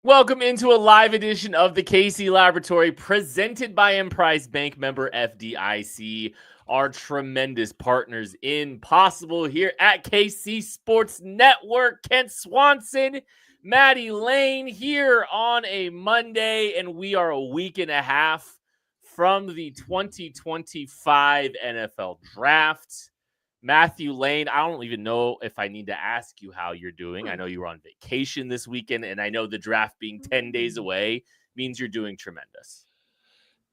Welcome into a live edition of the KC Laboratory presented by Emprise Bank, member FDIC, our tremendous partners in Possible here at KC Sports Network. Kent Swanson, Matt Lane here on a Monday, and we are a week and a half from the 2025 NFL Draft. Matthew Lane, I don't even know if I need to ask you how you're doing. I know you were on vacation this weekend, and I know the draft being 10 days away means you're doing tremendous.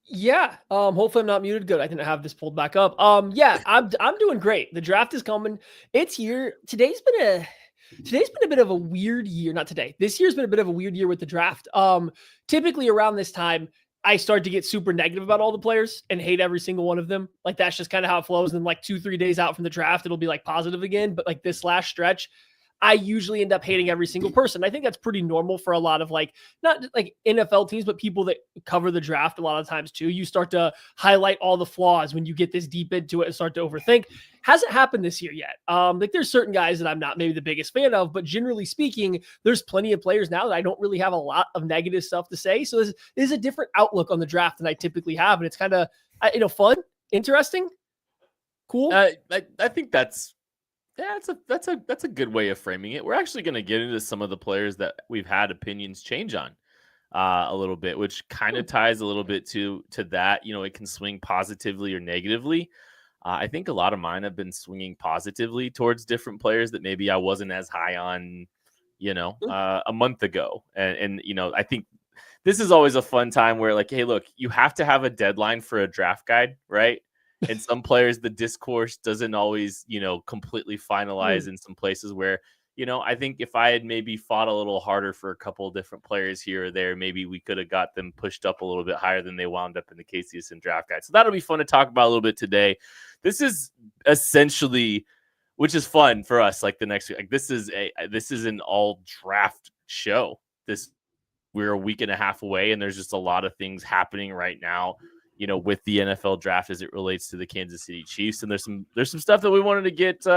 Yeah. Hopefully I'm not muted. Good. I didn't have this pulled back up. Yeah, I'm doing great. The draft is coming. It's here. Today's been a bit of a weird year. Not today. This year's been a bit of a weird year with the draft. Typically around this time, I start to get super negative about all the players and hate every single one of them. Like that's just kind of how it flows. And then like 2-3 days out from the draft, it'll be like positive again. But like this last stretch, I usually end up hating every single person. I think that's pretty normal for a lot of like, not like NFL teams, but people that cover the draft a lot of times too. You start to highlight all the flaws when you get this deep into it and start to overthink. Hasn't happened this year yet. Like there's certain guys that I'm not maybe the biggest fan of, but generally speaking, there's plenty of players now that I don't really have a lot of negative stuff to say. So this is a different outlook on the draft than I typically have. And it's kind of, fun, interesting, cool. I think that's a good way of framing it. We're actually going to get into some of the players that we've had opinions change on a little bit, which kind of ties a little bit to that. You know, it can swing positively or negatively. I think a lot of mine have been swinging positively towards different players that maybe I wasn't as high on, a month ago. And I think this is always a fun time where like, hey, look, you have to have a deadline for a draft guide, right? And some players, the discourse doesn't always, completely finalize in some places where, I think if I had maybe fought a little harder for a couple of different players here or there, maybe we could have got them pushed up a little bit higher than they wound up in the KCSN draft guide. So that'll be fun to talk about a little bit today. This is essentially, which is fun for us, like the next week. Like this is an all draft show. We're a week and a half away, and there's just a lot of things happening right now, with the NFL draft as it relates to the Kansas City Chiefs. And there's some stuff that we wanted to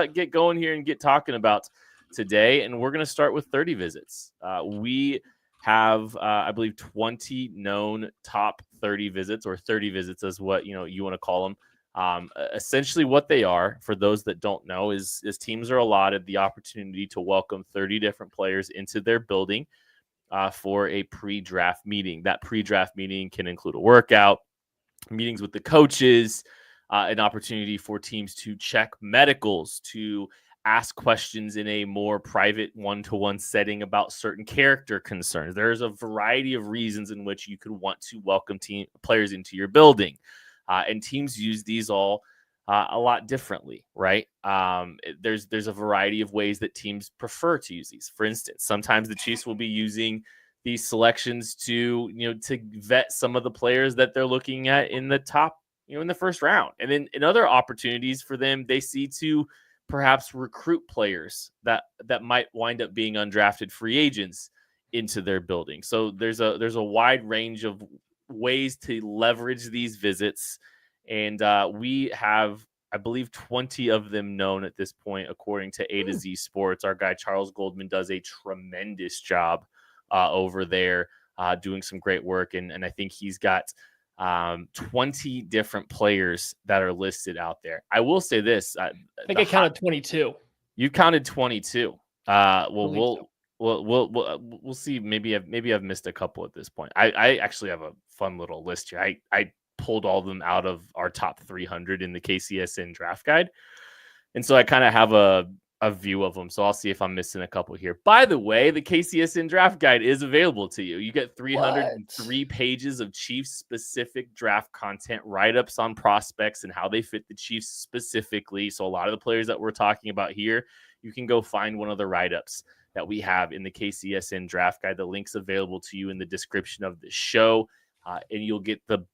get going here and get talking about today. And we're going to start with 30 visits. We have, I believe, 20 known top 30 visits, or 30 visits is what, you want to call them. Essentially what they are, for those that don't know, is teams are allotted the opportunity to welcome 30 different players into their building for a pre-draft meeting. That pre-draft meeting can include a workout, meetings with the coaches, an opportunity for teams to check medicals, to ask questions in a more private one-to-one setting about certain character concerns. There's a variety of reasons in which you could want to welcome players into your building. And teams use these all a lot differently, right? There's a variety of ways that teams prefer to use these. For instance, sometimes the Chiefs will be using these selections to vet some of the players that they're looking at in the top, in the first round. And then in other opportunities for them, they see to perhaps recruit players that might wind up being undrafted free agents into their building. So there's a wide range of ways to leverage these visits. And we have, I believe, 20 of them known at this point, according to A to Z Sports. Our guy, Charles Goldman, does a tremendous job over there, doing some great work. And I think he's got 20 different players that are listed out there. I will say this. I think I counted 22. You counted 22. We'll see. Maybe I've missed a couple at this point. I actually have a fun little list here. I pulled all of them out of our top 300 in the KCSN draft guide. And so I kind of have a view of them. So I'll see if I'm missing a couple here. By the way, the KCSN draft guide is available to you. You get 303 pages of Chiefs specific draft content, write-ups on prospects and how they fit the Chiefs specifically. So a lot of the players that we're talking about here, you can go find one of the write-ups that we have in the KCSN draft guide. The link's available to you in the description of the show. And you'll get the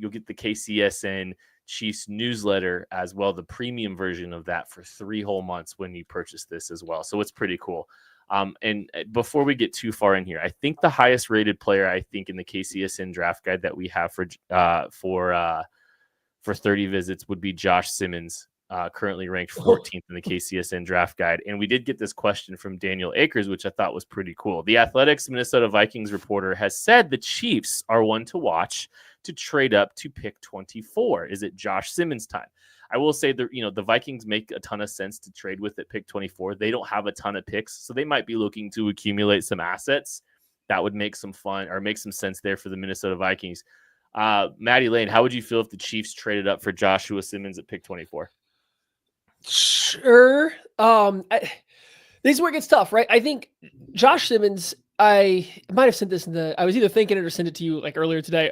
KCSN Chiefs newsletter as well, the premium version of that, for 3 whole months when you purchase this as well. So it's pretty cool. And before we get too far in here, I think the highest rated player in the KCSN draft guide that we have for 30 visits would be Josh Simmons currently ranked 14th in the KCSN draft guide. And we did get this question from Daniel Akers, which I thought was pretty cool. The Athletics Minnesota Vikings reporter has said the Chiefs are one to watch to trade up to pick 24. Is it Josh Simmons time? I will say that, the Vikings make a ton of sense to trade with at pick 24. They don't have a ton of picks, so they might be looking to accumulate some assets. That would make some sense there for the Minnesota Vikings. Maddie Lane, how would you feel if the Chiefs traded up for Joshua Simmons at pick 24? Sure. This is where it gets tough, right? I think Josh Simmons, I might have sent this I was either thinking it or sent it to you like earlier today.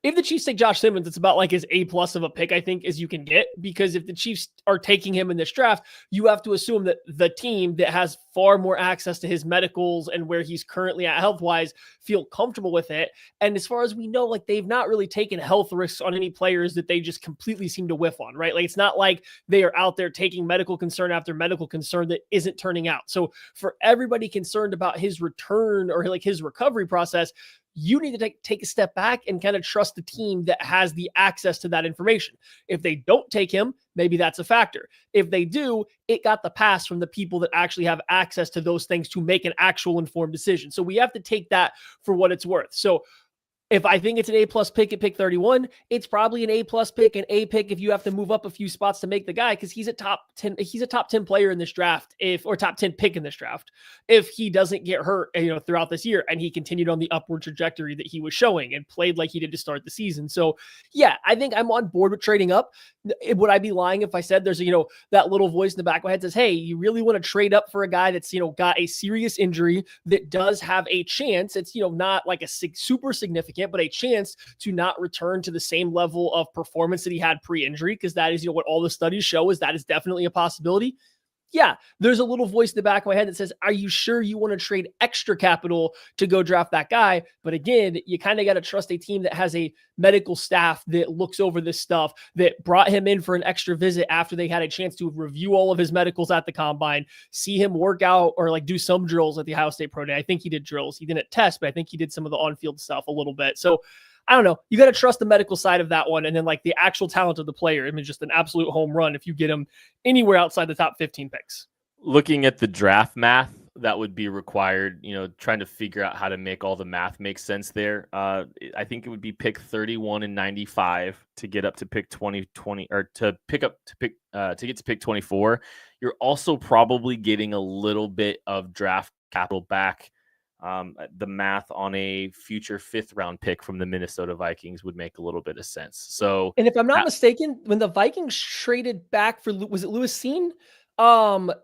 If the Chiefs take Josh Simmons, it's about like as A+ of a pick, I think, as you can get, because if the Chiefs are taking him in this draft, you have to assume that the team that has far more access to his medicals and where he's currently at health-wise feel comfortable with it. And as far as we know, like, they've not really taken health risks on any players that they just completely seem to whiff on, right? Like, it's not like they are out there taking medical concern after medical concern that isn't turning out. So for everybody concerned about his return or like his recovery process, you need to take a step back and kind of trust the team that has the access to that information. If they don't take him, maybe that's a factor. If they do, it got the pass from the people that actually have access to those things to make an actual informed decision. So we have to take that for what it's worth. So if I think it's an A+ pick at pick 31, it's probably an A+ pick, an A pick if you have to move up a few spots to make the guy, because he's a top 10 player in this draft, or top 10 pick in this draft, if he doesn't get hurt, throughout this year, and he continued on the upward trajectory that he was showing and played like he did to start the season. So yeah, I think I'm on board with trading up. Would I be lying if I said there's that little voice in the back of my head says, hey, you really want to trade up for a guy that's got a serious injury that does have a chance, it's not like a super significant, but a chance to not return to the same level of performance that he had pre-injury, because that is what all the studies show is that is definitely a possibility. Yeah, there's a little voice in the back of my head that says, are you sure you want to trade extra capital to go draft that guy? But again, you kind of got to trust a team that has a medical staff that looks over this stuff, that brought him in for an extra visit after they had a chance to review all of his medicals at the combine, see him work out or like do some drills at the Ohio State Pro Day. I think he did drills. He didn't test, but I think he did some of the on-field stuff a little bit. So I don't know. You got to trust the medical side of that one. And then like the actual talent of the player. I mean, just an absolute home run if you get him anywhere outside the top 15 picks. Looking at the draft math that would be required, trying to figure out how to make all the math make sense there. I think it would be pick 31 and 95 to get up to pick 20, or to get to pick 24. You're also probably getting a little bit of draft capital back. The math on a future 5th round pick from the Minnesota Vikings would make a little bit of sense. So, and if I'm not mistaken, when the Vikings traded back for, was it Lewis Cine?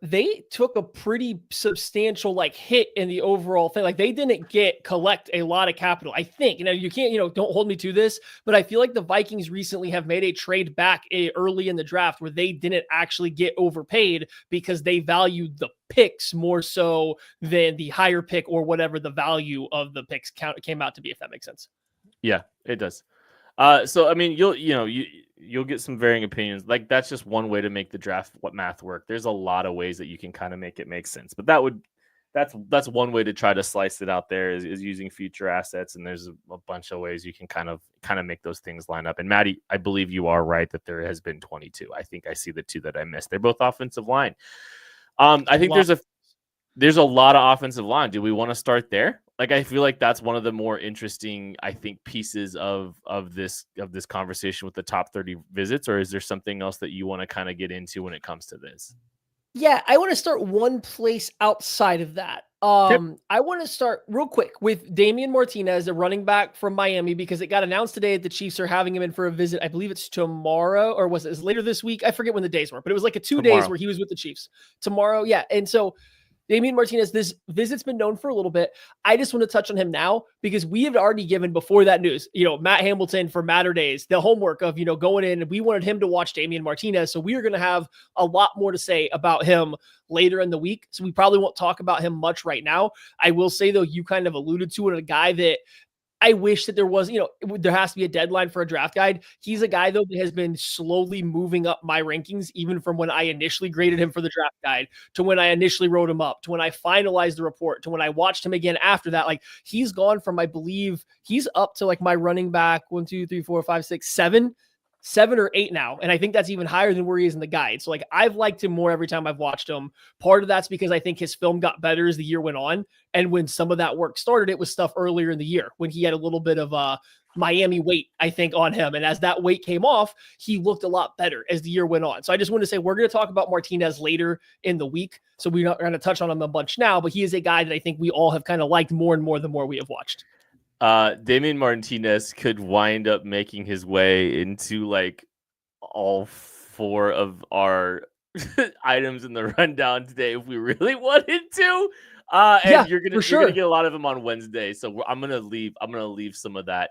They took a pretty substantial hit in the overall thing. Like, they didn't collect a lot of capital, I think. You can't, don't hold me to this, but I feel like the Vikings recently have made a trade back early in the draft where they didn't actually get overpaid because they valued the picks more so than the higher pick or whatever the value of the picks came out to be, if that makes sense. Yeah, it does. So I mean, you'll get some varying opinions. Like, that's just one way to make the draft math work. There's a lot of ways that you can kind of make it make sense, but that's one way to try to slice it out there is using future assets. And there's a bunch of ways you can kind of make those things line up. And Maddie, I believe you are right that there has been 22. I think I see the 2 that I missed. They're both offensive line. I think there's a lot of offensive line. Do we want to start there? Like, I feel like that's one of the more interesting, I think, pieces of this conversation with the top 30 visits, or is there something else that you want to kind of get into when it comes to this? Yeah, I want to start one place outside of that. I want to start real quick with Damian Martinez, a running back from Miami, because it got announced today that the Chiefs are having him in for a visit. I believe it's tomorrow, or was it later this week? I forget when the days were, but it was like a 2 days where he was with the Chiefs tomorrow. Yeah. And so Damian Martinez, this visit's been known for a little bit. I just want to touch on him now because we have already given, before that news, Matt Hamilton for Matter Days, the homework of, going in, and we wanted him to watch Damian Martinez. So we are going to have a lot more to say about him later in the week. So we probably won't talk about him much right now. I will say, though, you kind of alluded to it, a guy that I wish that there was, there has to be a deadline for a draft guide. He's a guy, though, that has been slowly moving up my rankings, even from when I initially graded him for the draft guide to when I initially wrote him up to when I finalized the report to when I watched him again after that. Like, he's gone from, I believe he's up to like my running back 1, 2, 3, 4, 5, 6, 7 7 or 8 now. And I think that's even higher than where he is in the guide. So like I've liked him more every time I've watched him. Part of that's because I think his film got better as the year went on. And when some of that work started, it was stuff earlier in the year when he had a little bit of Miami weight, I think, on him. And as that weight came off, he looked a lot better as the year went on. So I just want to say we're going to talk about Martinez later in the week. So we're not going to touch on him a bunch now, but he is a guy that I think we all have kind of liked more and more the more we have watched. Damian Martinez could wind up making his way into like all 4 of our items in the rundown today if we really wanted to. And you're gonna get a lot of them on Wednesday. So I'm gonna leave some of that.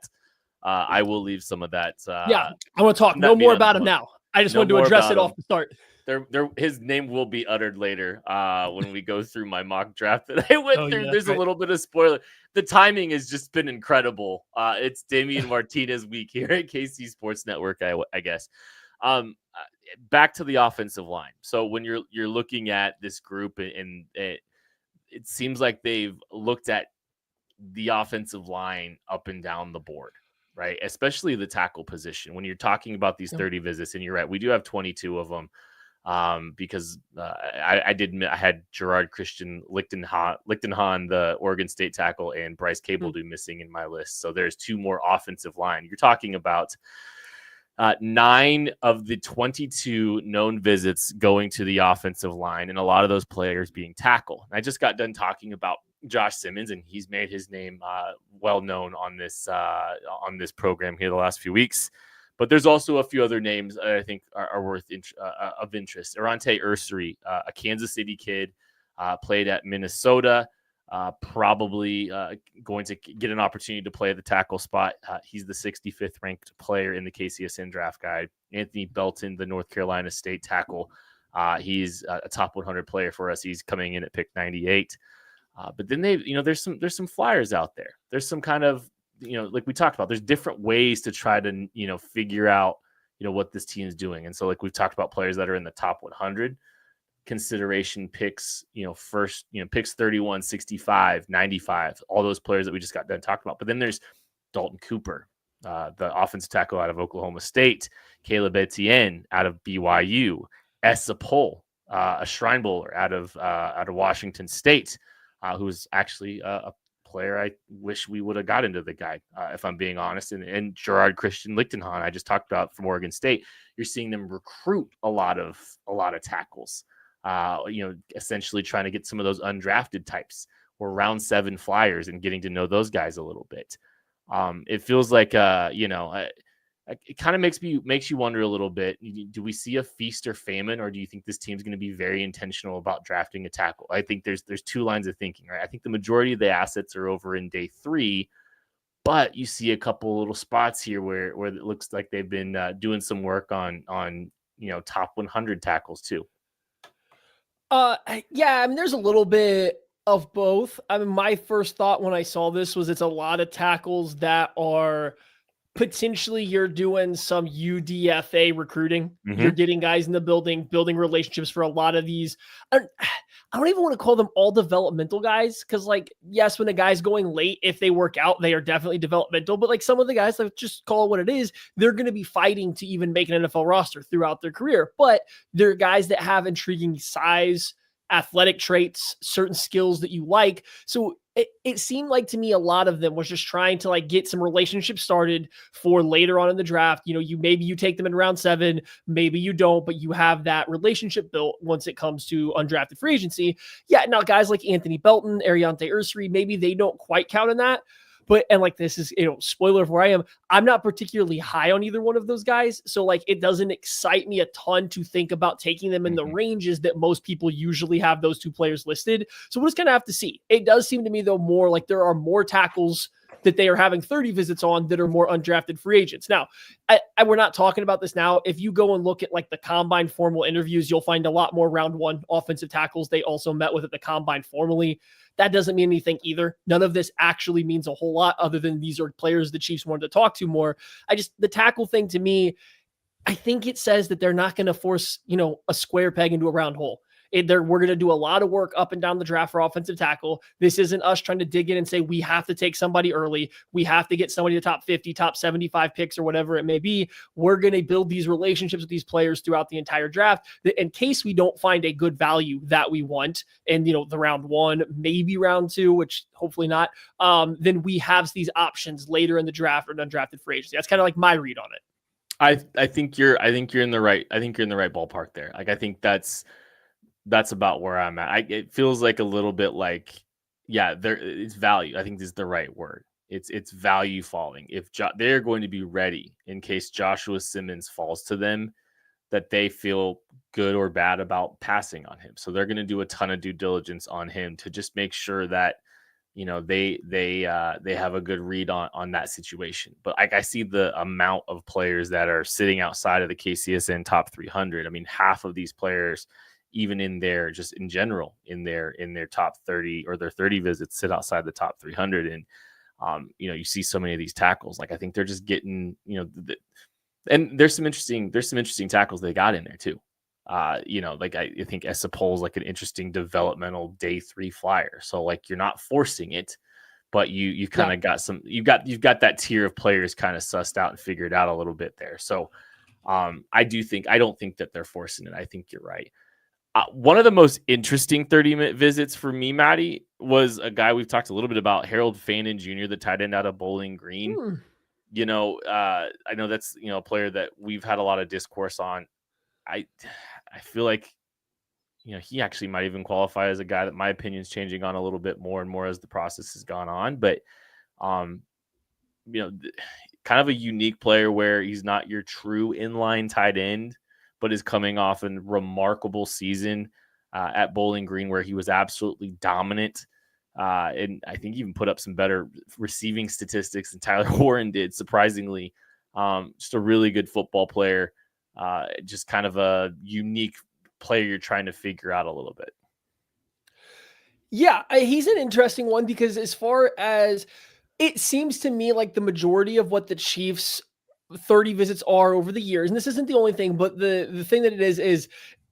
I will leave some of that. I want to talk no more about him now. I just wanted to address it off the start. His name will be uttered later when we go through my mock draft that I went through. There's a little bit of spoiler. The timing has just been incredible. It's Damian Martinez week here at KC Sports Network, I guess. Back to the offensive line. So when you're looking at this group, and it seems like they've looked at the offensive line up and down the board, right? Especially the tackle position. When you're talking about these 30 visits, and you're right, we do have 22 of them. Because I had Gerard Christian Lichtenhahn, the Oregon State tackle, and Bryce Cable missing in my list. So there's 2 more offensive line. You're talking about 9 of the 22 known visits going to the offensive line, and a lot of those players being tackle. I just got done talking about Josh Simmons, and he's made his name well known on this program here the last few weeks. But there's also a few other names that I think are worth of interest. Arante Ursary, a Kansas City kid, played at Minnesota, probably going to get an opportunity to play the tackle spot. He's the 65th ranked player in the KCSN draft guide. Anthony Belton, the North Carolina State tackle. He's a top 100 player for us. He's coming in at pick 98. But then there's some flyers out there. There's some kind of, like we talked about, there's different ways to try to, figure out, what this team is doing. And so like we've talked about players that are in the top 100 consideration picks, first, picks 31, 65, 95, all those players that we just got done talking about. But then there's Dalton Cooper, the offensive tackle out of Oklahoma State, Caleb Etienne out of BYU, Essa Pohl, a Shrine Bowler out of Washington State, who's actually a player I wish we would have got into the guide, if I'm being honest. And Gerard Christian Lichtenhahn, I just talked about from Oregon State. You're seeing them recruit a lot of tackles, essentially trying to get some of those undrafted types or round 7 flyers and getting to know those guys a little bit. It feels like, it kind of makes you wonder a little bit. Do we see a feast or famine, or do you think this team's going to be very intentional about drafting a tackle? I think there's 2 lines of thinking, right? I think the majority of the assets are over in day 3, but you see a couple little spots here where it looks like they've been doing some work on top 100 tackles too. There's a little bit of both. My first thought when I saw this was it's a lot of tackles that are potentially you're doing some UDFA recruiting. Mm-hmm. You're getting guys in the building, building relationships for a lot of these. I don't even want to call them all developmental guys. Cause yes, when a guy's going late, if they work out, they are definitely developmental, but some of the guys, like just call it what it is, they're going to be fighting to even make an NFL roster throughout their career. But they're guys that have intriguing size, athletic traits, certain skills that you like. So it seemed like to me, a lot of them was just trying to get some relationships started for later on in the draft. Maybe you take them in round 7, maybe you don't, but you have that relationship built once it comes to undrafted free agency. Yeah. Now guys like Anthony Belton, Ariante Ursary, maybe they don't quite count in that. But, and this is, spoiler of where I am, I'm not particularly high on either one of those guys. So it doesn't excite me a ton to think about taking them in the ranges that most people usually have those 2 players listed. So we're just going to have to see. It does seem to me though, more like there are more tackles that they are having 30 visits on that are more undrafted free agents. Now, we're not talking about this now. If you go and look at the combine formal interviews, you'll find a lot more round 1 offensive tackles they also met with at the combine formally. That doesn't mean anything either. None of this actually means a whole lot other than these are players the Chiefs wanted to talk to more. The tackle thing to me, I think it says that they're not going to force, a square peg into a round hole. We're going to do a lot of work up and down the draft for offensive tackle. This isn't us trying to dig in and say we have to take somebody early. We have to get somebody to top 50, top 75 picks or whatever it may be. We're going to build these relationships with these players throughout the entire draft in case we don't find a good value that we want. And, the round 1, maybe round 2, which hopefully not. Then we have these options later in the draft or undrafted free agency. That's kind of like my read on it. I think you're in the right ballpark there. Like, I think that's about where I'm at. It feels like a little bit like, it's value. I think this is the right word. It's value falling. If they're going to be ready in case Joshua Simmons falls to them, that they feel good or bad about passing on him. So they're going to do a ton of due diligence on him to just make sure that, they have a good read on that situation. But I see the amount of players that are sitting outside of the KCSN top 300. I mean, half of these players, even in their top 30 or their 30 visits, sit outside the top 300. And, you see so many of these tackles. Like, I think they're just getting, and there's some interesting tackles they got in there too. Like I think Esapol's like an interesting developmental day 3 flyer. So like, you're not forcing it, but you kind of got you've got that tier of players kind of sussed out and figured out a little bit there. So I don't think that they're forcing it. I think you're right. One of the most interesting 30-minute visits for me, Maddie, was a guy we've talked a little bit about, Harold Fannin Jr., the tight end out of Bowling Green. I know that's, a player that we've had a lot of discourse on. I feel like, he actually might even qualify as a guy that my opinion's changing on a little bit more and more as the process has gone on. But, kind of a unique player where he's not your true inline tight end, but is coming off a remarkable season at Bowling Green where he was absolutely dominant. And I think even put up some better receiving statistics than Tyler Warren did, surprisingly. Just a really good football player. Just kind of a unique player you're trying to figure out a little bit. Yeah, he's an interesting one because as far as it seems to me like the majority of what the Chiefs 30 visits are over the years, and this isn't the only thing, but the thing that it is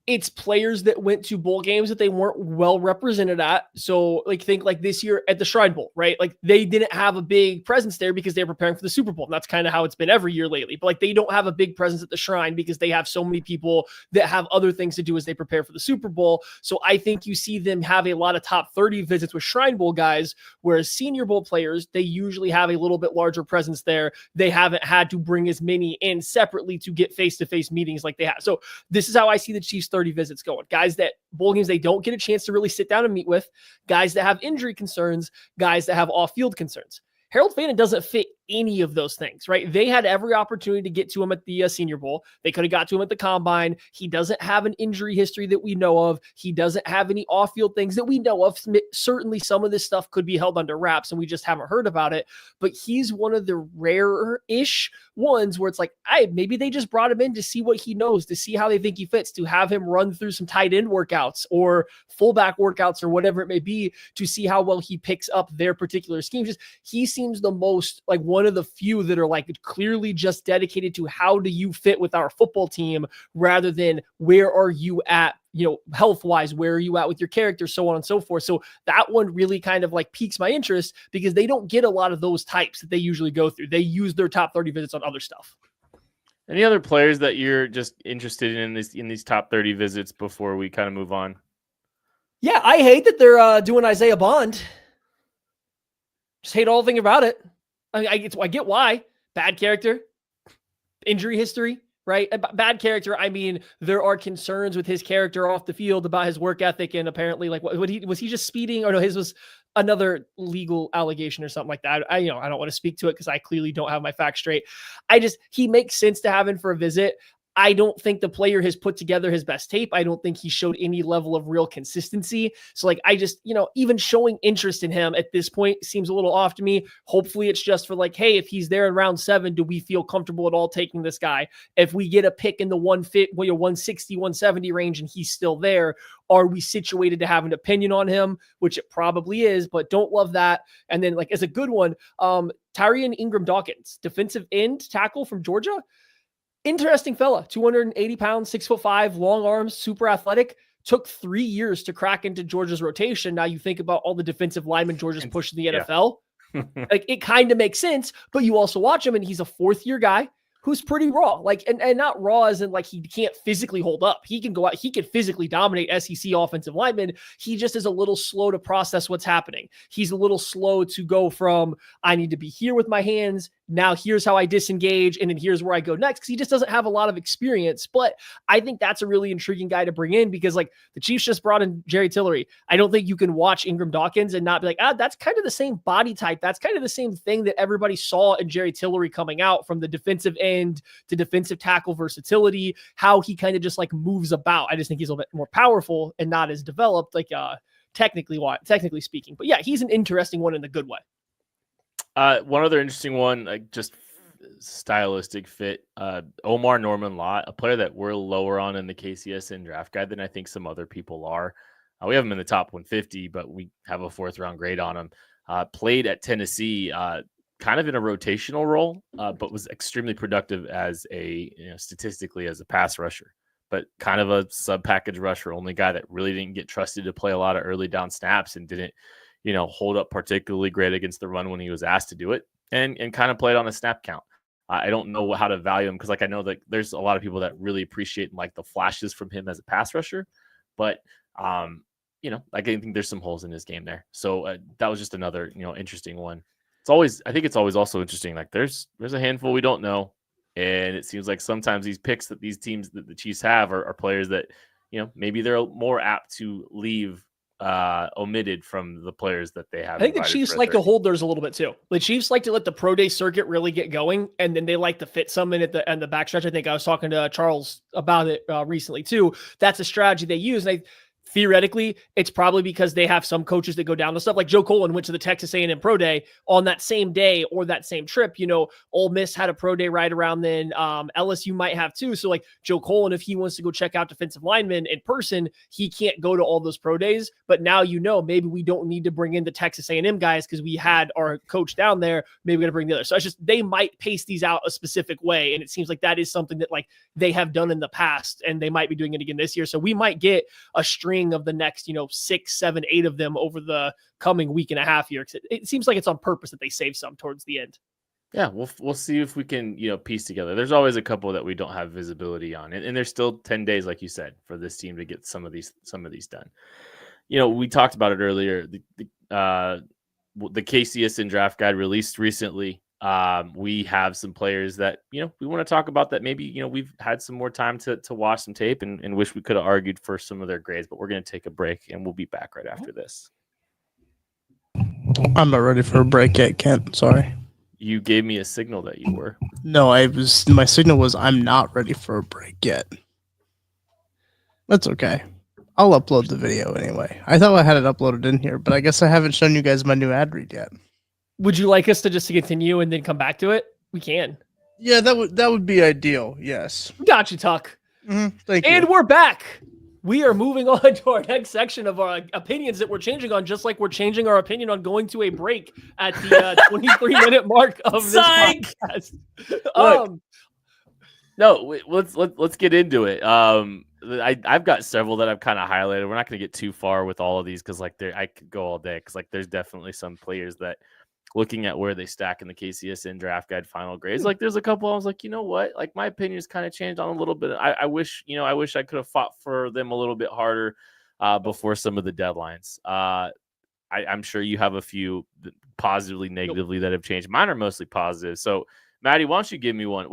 it's players that went to bowl games that they weren't well represented at. So like think like this year at the Shrine Bowl, right? Like they didn't have a big presence there because they were preparing for the Super Bowl. And that's kind of how it's been every year lately. But like they don't have a big presence at the Shrine because they have so many people that have other things to do as they prepare for the Super Bowl. So I think you see them have a lot of top 30 visits with Shrine Bowl guys, whereas Senior Bowl players, they usually have a little bit larger presence there. They haven't had to bring as many in separately to get face-to-face meetings like they have. So this is how I see the Chiefs 30 visits going. Guys that bowl games they don't get a chance to really sit down and meet with, guys that have injury concerns, guys that have off-field concerns. Harold Fannin doesn't fit any of those things, right? They had every opportunity to get to him at the Senior Bowl. They could have got to him at the Combine. He doesn't have an injury history that we know of. He doesn't have any off-field things that we know of. Certainly some of this stuff could be held under wraps and we just haven't heard about it, but he's one of the rarer-ish ones where it's like, maybe they just brought him in to see what he knows, to see how they think he fits, to have him run through some tight end workouts or fullback workouts or whatever it may be to see how well he picks up their particular schemes. Just he seems the most like one of the few that are like clearly just dedicated to how do you fit with our football team rather than where are you at, health wise, where are you at with your character, so on and so forth. So that one really kind of like piques my interest because they don't get a lot of those types that they usually go through. They use their top 30 visits on other stuff. Any other players that you're just interested in these top 30 visits before we kind of move on? Yeah, I hate that they're doing Isaiah Bond. Just hate all thing about it. I get why. Bad character, injury history, right? Bad character. I mean, there are concerns with his character off the field about his work ethic, and apparently, like, was he just speeding? Or no, his was another legal allegation or something like that. I don't want to speak to it because I clearly don't have my facts straight. He makes sense to have him for a visit. I don't think the player has put together his best tape. I don't think he showed any level of real consistency. So like, I just, even showing interest in him at this point seems a little off to me. Hopefully it's just for like, hey, if he's there in round 7, do we feel comfortable at all taking this guy? If we get a pick in the 160, 170 range and he's still there, are we situated to have an opinion on him? Which it probably is, but don't love that. And then like as a good one, Tyrion Ingram Dawkins, defensive end tackle from Georgia. Interesting fella, 280 pounds, 6'5", long arms, super athletic. took 3 years to crack into Georgia's rotation. Now you think about all the defensive linemen Georgia's pushed in the NFL. Like, it kind of makes sense, but you also watch him and he's a 4th-year guy who's pretty raw, like, and not raw as in like he can't physically hold up. He can go out, he can physically dominate SEC offensive linemen. He just is a little slow to process what's happening. He's a little slow to go from, I need to be here with my hands, now here's how I disengage, and then here's where I go next, because he just doesn't have a lot of experience. But I think that's a really intriguing guy to bring in, because like the Chiefs just brought in Jerry Tillery. I don't think you can watch Ingram Dawkins and not be like, that's kind of the same body type. That's kind of the same thing that everybody saw in Jerry Tillery coming out, from the defensive end to defensive tackle versatility, how he kind of just like moves about. I just think he's a little bit more powerful and not as developed, like technically speaking. But yeah, he's an interesting one in the good way. One other interesting one, like just stylistic fit, Omar Norman Lott, a player that we're lower on in the KCSN draft guide than I think some other people are. We have him in the top 150, but we have a 4th-round grade on him. Played at Tennessee, kind of in a rotational role, but was extremely productive as statistically as a pass rusher, but kind of a sub-package rusher, only guy that really didn't get trusted to play a lot of early down snaps and didn't hold up particularly great against the run when he was asked to do it, and kind of played on a snap count. I don't know how to value him, because like I know that there's a lot of people that really appreciate like the flashes from him as a pass rusher, but I think there's some holes in his game there. So that was just another interesting one. I think it's always also interesting. Like there's a handful we don't know, and it seems like sometimes these picks that these teams that the Chiefs have are players that maybe they're more apt to leave omitted from the players that they have. I think the Chiefs like to hold theirs a little bit too. The Chiefs like to let the pro day circuit really get going, and then they like to fit some in at the backstretch. I think I was talking to Charles about it recently too. That's a strategy they use. And theoretically, it's probably because they have some coaches that go down to stuff. Like Joe Colin went to the Texas A&M Pro Day on that same day or that same trip. Ole Miss had a pro day right around then. LSU might have too. So like Joe Colin, if he wants to go check out defensive linemen in person, he can't go to all those pro days. But now maybe we don't need to bring in the Texas A&M guys because we had our coach down there. Maybe we're going to bring the other. So it's just they might pace these out a specific way. And it seems like that is something that like they have done in the past, and they might be doing it again this year. So we might get a string of the next 6, 7, 8 of them over the coming week and a half here. It seems like it's on purpose that they save some towards the end. Yeah, we'll see if we can piece together. There's always a couple that we don't have visibility on, and there's still 10 days, like you said, for this team to get some of these done. We talked about it earlier. The KCSN draft guide released recently. We have some players that we want to talk about that maybe we've had some more time to watch some tape and wish we could have argued for some of their grades, but we're going to take a break and we'll be back right after this. I'm not ready for a break yet, Kent. Sorry. You gave me a signal that you were. No, my signal was I'm not ready for a break yet. That's okay. I'll upload the video anyway. I thought I had it uploaded in here, but I guess I haven't shown you guys my new ad read yet. Would you like us to just continue and then come back to it? We can. Yeah, that would be ideal. Yes. Got you, Tuck. Mm-hmm. Thank you. And we're back. We are moving on to our next section of our opinions that we're changing on, just like we're changing our opinion on going to a break at the 23-minute mark of this podcast. Let's get into it. I've got several that I've kind of highlighted. We're not going to get too far with all of these because I could go all day because there's definitely some players that, looking at where they stack in the KCSN draft guide final grades, like there's a couple I was like, what? Like my opinion's kind of changed on a little bit. I wish I could have fought for them a little bit harder before some of the deadlines. I'm sure you have a few positively, negatively that have changed. Mine are mostly positive. So Maddie, why don't you give me one?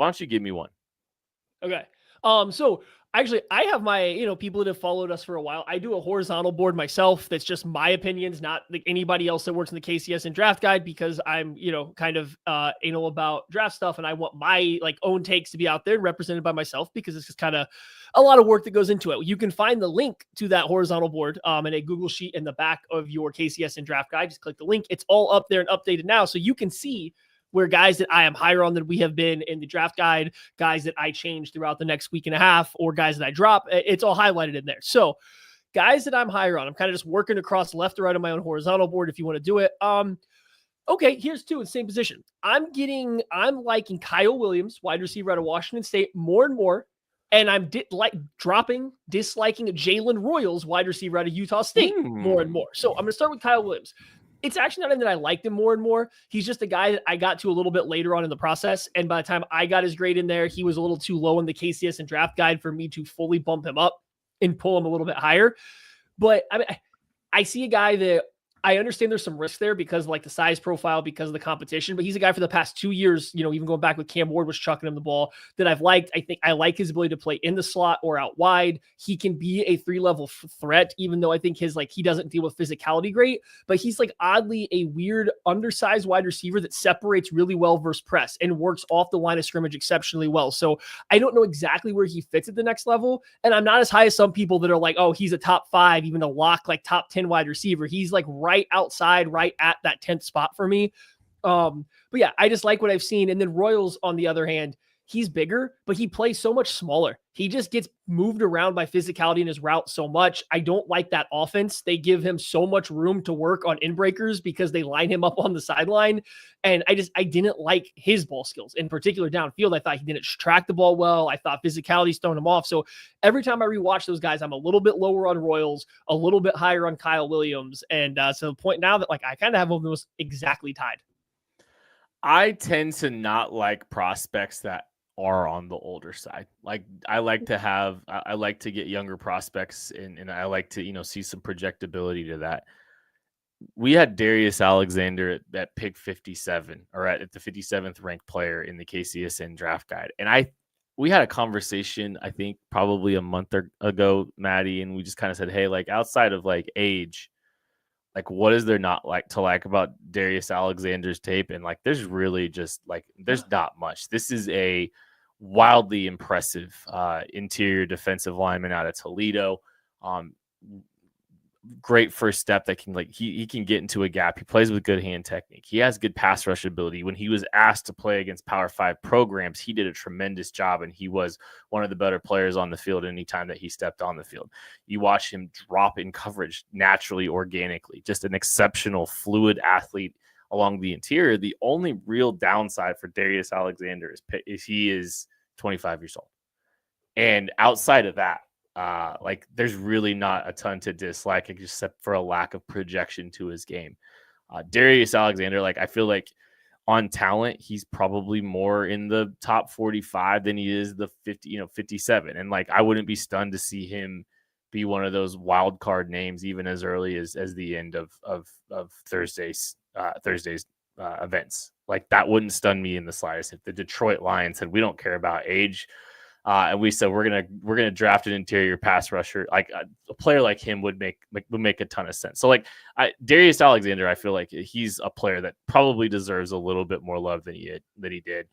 Okay. So actually, I have my, people that have followed us for a while. I do a horizontal board myself. That's just my opinions, not like anybody else that works in the KCSN draft guide, because I'm, kind of anal about draft stuff. And I want my own takes to be out there and represented by myself, because it's just kind of a lot of work that goes into it. You can find the link to that horizontal board in a Google sheet in the back of your KCSN draft guide. Just click the link. It's all up there and updated now. So you can see where guys that I am higher on than we have been in the draft guide, guys that I change throughout the next week and a half, or guys that I drop, it's all highlighted in there. So guys that I'm higher on, I'm kind of just working across left to right on my own horizontal board if you want to do it. Okay, here's two in the same position. I'm liking Kyle Williams, wide receiver out of Washington State, more and more. And I'm disliking Jalen Royals, wide receiver out of Utah State, more and more. So I'm going to start with Kyle Williams. It's actually not even that I liked him more and more. He's just a guy that I got to a little bit later on in the process. And by the time I got his grade in there, he was a little too low in the KCS and draft guide for me to fully bump him up and pull him a little bit higher. But I mean, I see a guy that I understand there's some risk there because of like the size profile, because of the competition, but he's a guy for the past 2 years, even going back with Cam Ward was chucking him the ball, that I've liked. I think I like his ability to play in the slot or out wide. He can be a 3-level threat, even though I think he doesn't deal with physicality great, but he's like oddly a weird undersized wide receiver that separates really well versus press and works off the line of scrimmage exceptionally well. So I don't know exactly where he fits at the next level. And I'm not as high as some people that are like, oh, he's a top 5, even a lock, like top 10 wide receiver. He's like right outside, right at that 10th spot for me. But yeah, I just like what I've seen. And then Royals, on the other hand, he's bigger, but he plays so much smaller. He just gets moved around by physicality in his route so much. I don't like that offense. They give him so much room to work on inbreakers because they line him up on the sideline. And I didn't like his ball skills, in particular downfield. I thought he didn't track the ball well. I thought physicality's thrown him off. So every time I rewatch those guys, I'm a little bit lower on Royals, a little bit higher on Kyle Williams. And so the point now that like I kind of have them those exactly tied. I tend to not like prospects that are on the older side. Like I like to get younger prospects and I like to, see some projectability to that. We had Darius Alexander at pick 57 or at the 57th ranked player in the KCSN draft guide. And we had a conversation, I think probably a month ago, Maddie, and we just kind of said, hey, like outside of like age, like what is there not to like about Darius Alexander's tape? And like, there's really just like, there's not much. This is a wildly impressive interior defensive lineman out of Toledo. Great first step that can he can get into a gap. He plays with good hand technique. He has good pass rush ability. When he was asked to play against Power 5 programs, he did a tremendous job, and he was one of the better players on the field anytime that he stepped on the field. You watch him drop in coverage naturally, organically, just an exceptional fluid athlete along the interior. The only real downside for Darius Alexander is he is 25 years old. And outside of that, there's really not a ton to dislike except for a lack of projection to his game. Darius Alexander, I feel like on talent, he's probably more in the top 45 than he is the 57. And I wouldn't be stunned to see him be one of those wild card names even as early as the end of Thursday's events. That wouldn't stun me in the slightest. If the Detroit Lions said, we don't care about age, and we said we're gonna draft an interior pass rusher, a player like him would make a ton of sense. So Darius Alexander, I feel like he's a player that probably deserves a little bit more love than he did.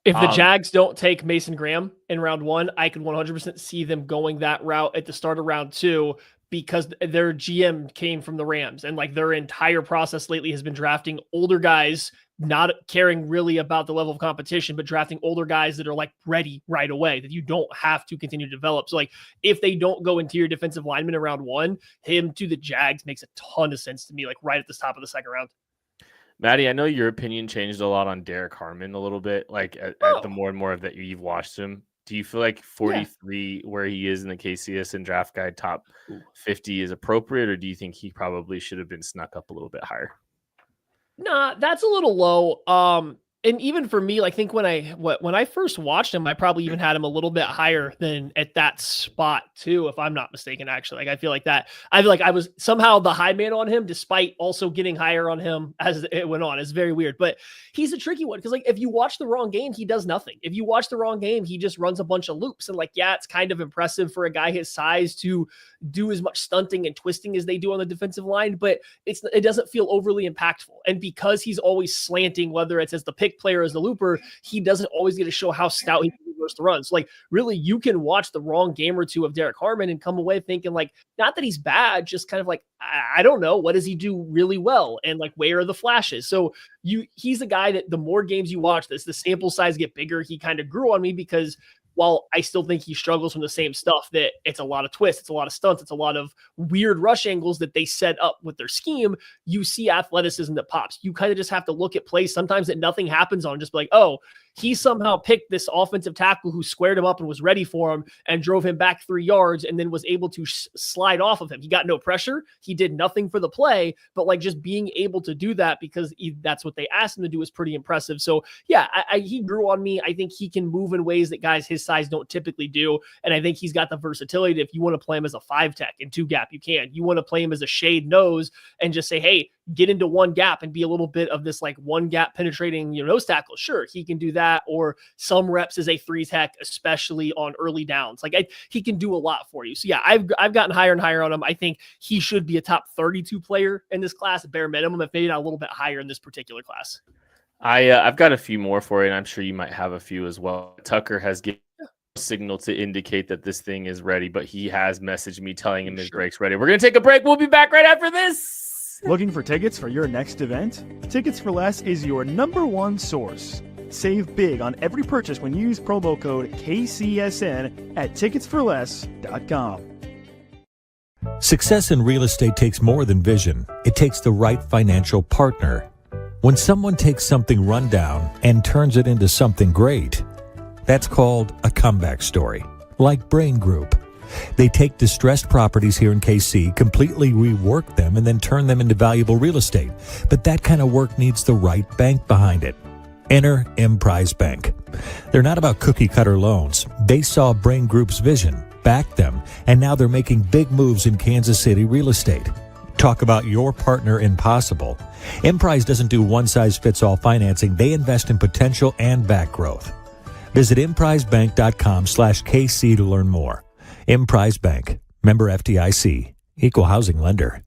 If the Jags don't take Mason Graham in round 1, I could 100% see them going that route at the start of round 2, because their GM came from the Rams, and their entire process lately has been drafting older guys, not caring really about the level of competition, but drafting older guys that are ready right away, that you don't have to continue to develop. So if they don't go interior defensive lineman in round 1, him to the Jags makes a ton of sense to me, right at the top of the second round. Maddie, I know your opinion changed a lot on Derek Harmon a little bit, at the more and more of that you've watched him. Do you feel like 43, where he is in the KCS and draft guide top 50 is appropriate, or do you think he probably should have been snuck up a little bit higher? Nah, that's a little low. And even for me, I think when I first watched him, I probably even had him a little bit higher than at that spot too, if I'm not mistaken. Actually, I feel like I was somehow the high man on him, despite also getting higher on him as it went on. It's very weird, but he's a tricky one because if you watch the wrong game, he does nothing. If you watch the wrong game, he just runs a bunch of loops. And it's kind of impressive for a guy his size to do as much stunting and twisting as they do on the defensive line, but it doesn't feel overly impactful. And because he's always slanting, whether it's as the pick player as the looper, he doesn't always get to show how stout he can reverse the runs. So really, you can watch the wrong game or two of Derek Harmon and come away thinking not that he's bad, just kind of I don't know, what does he do really well, and where are the flashes? So he's a guy that the more games you watch the sample size get bigger. He kind of grew on me because while I still think he struggles from the same stuff, that it's a lot of twists, it's a lot of stunts, it's a lot of weird rush angles that they set up with their scheme, you see athleticism that pops. You kind of just have to look at plays sometimes that nothing happens on, just be oh, he somehow picked this offensive tackle who squared him up and was ready for him and drove him back 3 yards and then was able to slide off of him. He got no pressure. He did nothing for the play, but like just being able to do that because that's what they asked him to do is pretty impressive. So yeah, he grew on me. I think he can move in ways that guys his size don't typically do. And I think he's got the versatility that if you want to play him as a 5 tech in 2 gap, you can. You want to play him as a shade nose and just say, hey, get into 1 gap and be a little bit of this like 1 gap penetrating, nose tackle. Sure, he can do that. Or some reps as a 3 tech, especially on early downs. Like he can do a lot for you. So yeah, I've gotten higher and higher on him. I think he should be a top 32 player in this class at bare minimum, if maybe not a little bit higher in this particular class. I've got a few more for you, and I'm sure you might have a few as well. Tucker has given a signal to indicate that this thing is ready, but he has messaged me telling him his break's ready. We're going to take a break. We'll be back right after this. Looking for tickets for your next event? Tickets for Less is your #1 source. Save big on every purchase when you use promo code KCSN at ticketsforless.com. Success in real estate takes more than vision. It takes the right financial partner. When someone takes something rundown and turns it into something great, that's called a comeback story, like Brain Group. They take distressed properties here in KC, completely rework them, and then turn them into valuable real estate. But that kind of work needs the right bank behind it. Enter Emprise Bank. They're not about cookie-cutter loans. They saw Brain Group's vision, backed them, and now they're making big moves in Kansas City real estate. Talk about your partner in possible. Emprise doesn't do one-size-fits-all financing. They invest in potential and back growth. Visit emprisebank.com/KC to learn more. Emprise Bank, member FDIC, equal housing lender.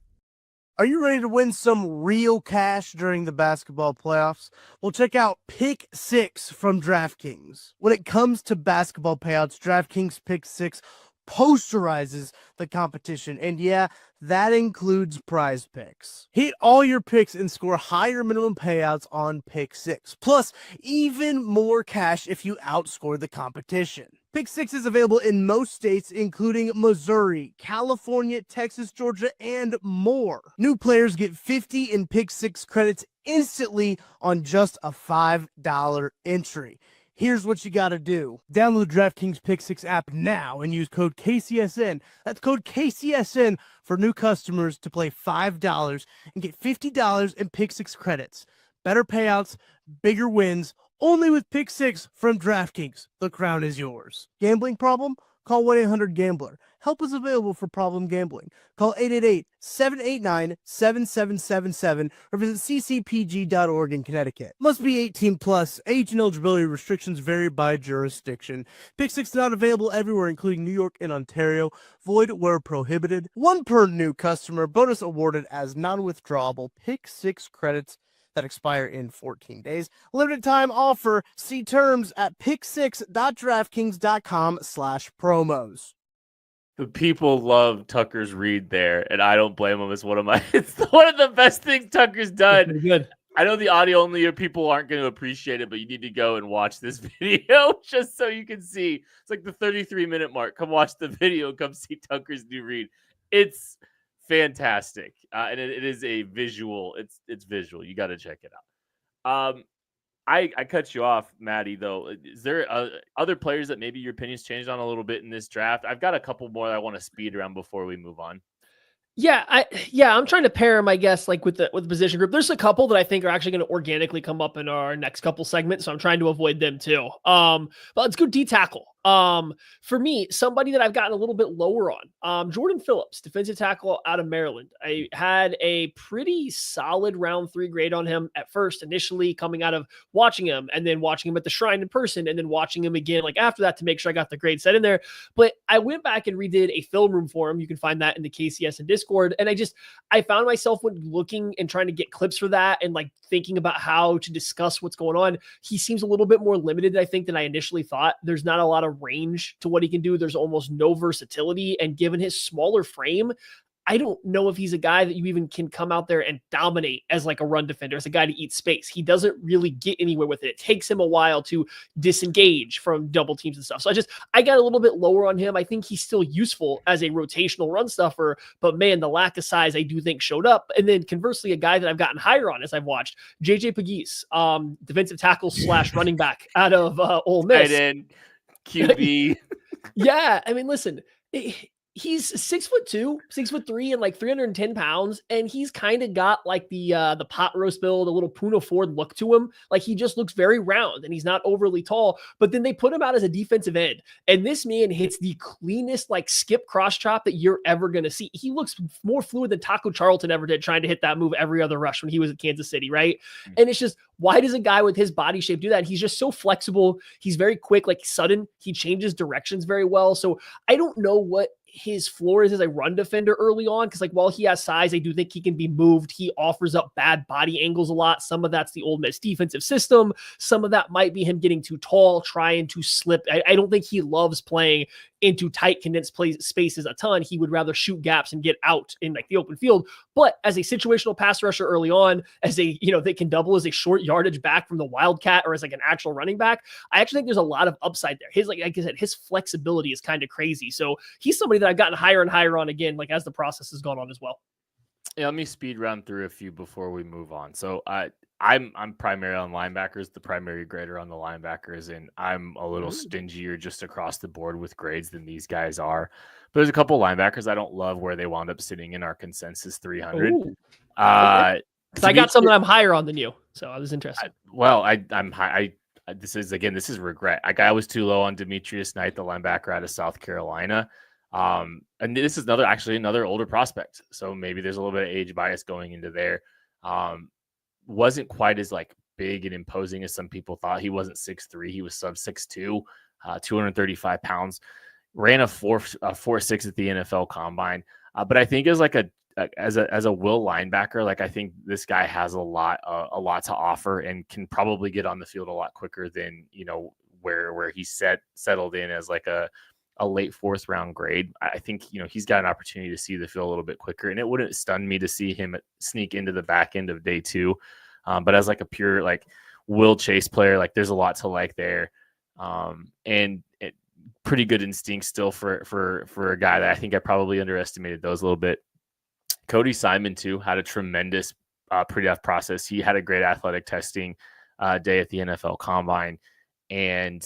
Are you ready to win some real cash during the basketball playoffs? Well, check out Pick 6 from DraftKings. When it comes to basketball payouts, DraftKings Pick 6 posterizes the competition. And yeah, that includes prize picks. Hit all your picks and score higher minimum payouts on Pick 6. Plus, even more cash if you outscore the competition. Pick 6 is available in most states, including Missouri, California, Texas, Georgia, and more. New players get 50 in Pick 6 credits instantly on just a $5 entry. Here's what you got to do. Download DraftKings Pick 6 app now and use code KCSN. That's code KCSN for new customers to play $5 and get $50 in Pick 6 credits. Better payouts, bigger wins, only with Pick 6 from DraftKings. The crown is yours. Gambling problem? Call 1-800-GAMBLER. Help is available for problem gambling. Call 888-789-7777 or visit ccpg.org in Connecticut. Must be 18 plus. Age and eligibility restrictions vary by jurisdiction. Pick 6 not available everywhere, including New York and Ontario. Void where prohibited. 1 per new customer. Bonus awarded as non-withdrawable Pick 6 credits that expire in 14 days. Limited time offer. See terms at pick6.draftkings.com/promos. The people love Tucker's read there, and I don't blame him. It's one of the best things Tucker's done. Pretty good. I know the audio only people aren't going to appreciate it, but you need to go and watch this video just so you can see. It's like the 33-minute mark. Come watch the video. Come see Tucker's new read. It's fantastic, and it is a visual. It's visual. You got to check it out. I cut you off, Maddie. Though, is there other players that maybe your opinions changed on a little bit in this draft? I've got a couple more that I want to speed around before we move on. Yeah, I'm trying to pair them, I guess, like with the position group. There's a couple that I think are actually going to organically come up in our next couple segments, so I'm trying to avoid them too. But let's go D tackle. For me, somebody that I've gotten a little bit lower on, Jordan Phillips, defensive tackle out of Maryland. I had a pretty solid round 3 grade on him at first, initially coming out of watching him and then watching him at the Shrine in person and then watching him again, like after that to make sure I got the grade set in there. But I went back and redid a film room for him. You can find that in the KCS and Discord. And I found myself when looking and trying to get clips for that and like thinking about how to discuss what's going on. He seems a little bit more limited, I think, than I initially thought. There's not a lot of range to what he can do. There's almost no versatility. And given his smaller frame, I don't know if he's a guy that you even can come out there and dominate as like a run defender, as a guy to eat space. He doesn't really get anywhere with it. It takes him a while to disengage from double teams and stuff. So I got a little bit lower on him. I think he's still useful as a rotational run stuffer, but man, the lack of size I do think showed up. And then conversely, a guy that I've gotten higher on as I've watched, JJ Pegues, defensive tackle / running back out of Ole Miss. Tight end, QB. Yeah, I mean, listen, he's 6'2", 6'3", and like 310 pounds, and he's kind of got like the pot roast build, a little Puna Ford look to him. Like he just looks very round, and he's not overly tall. But then they put him out as a defensive end, and this man hits the cleanest like skip cross chop that you're ever gonna see. He looks more fluid than Taco Charlton ever did, trying to hit that move every other rush when he was at Kansas City, right? And it's just, why does a guy with his body shape do that? He's just so flexible. He's very quick, like sudden. He changes directions very well. So I don't know what his floor is as a run defender early on, because like while he has size, I do think he can be moved. He offers up bad body angles a lot. Some of that's the Ole Miss defensive system. Some of that might be him getting too tall, trying to slip. I don't think he loves playing into tight condensed spaces a ton. He would rather shoot gaps and get out in like the open field. But as a situational pass rusher early on, as a, that can double as a short yardage back from the Wildcat or as like an actual running back, I actually think there's a lot of upside there. His, like I said, his flexibility is kind of crazy. So he's somebody that I've gotten higher and higher on again, like as the process has gone on as well. Yeah, let me speed run through a few before we move on. So I'm primary on linebackers, the primary grader on the linebackers, and I'm a little stingier just across the board with grades than these guys are. But there's a couple linebackers I don't love where they wound up sitting in our consensus 300. Okay. I got something I'm higher on than you, so I was interested. I'm high. This is regret. I was too low on Demetrius Knight, the linebacker out of South Carolina. And this is another older prospect. So maybe there's a little bit of age bias going into there. Wasn't quite as like big and imposing as some people thought. He wasn't 6'3", he was sub 6'2", 235 pounds, ran a 4.6 at the NFL Combine. But I think as a will linebacker, like I think this guy has a lot to offer and can probably get on the field a lot quicker than where he settled in as like a late 4th round grade. I think, he's got an opportunity to see the field a little bit quicker, and it wouldn't stun me to see him sneak into the back end of day 2. But as like a pure, like will chase player, like there's a lot to like there. And pretty good instinct still for a guy that I think I probably underestimated those a little bit. Cody Simon too had a tremendous pre-draft process. He had a great athletic testing day at the NFL Combine, and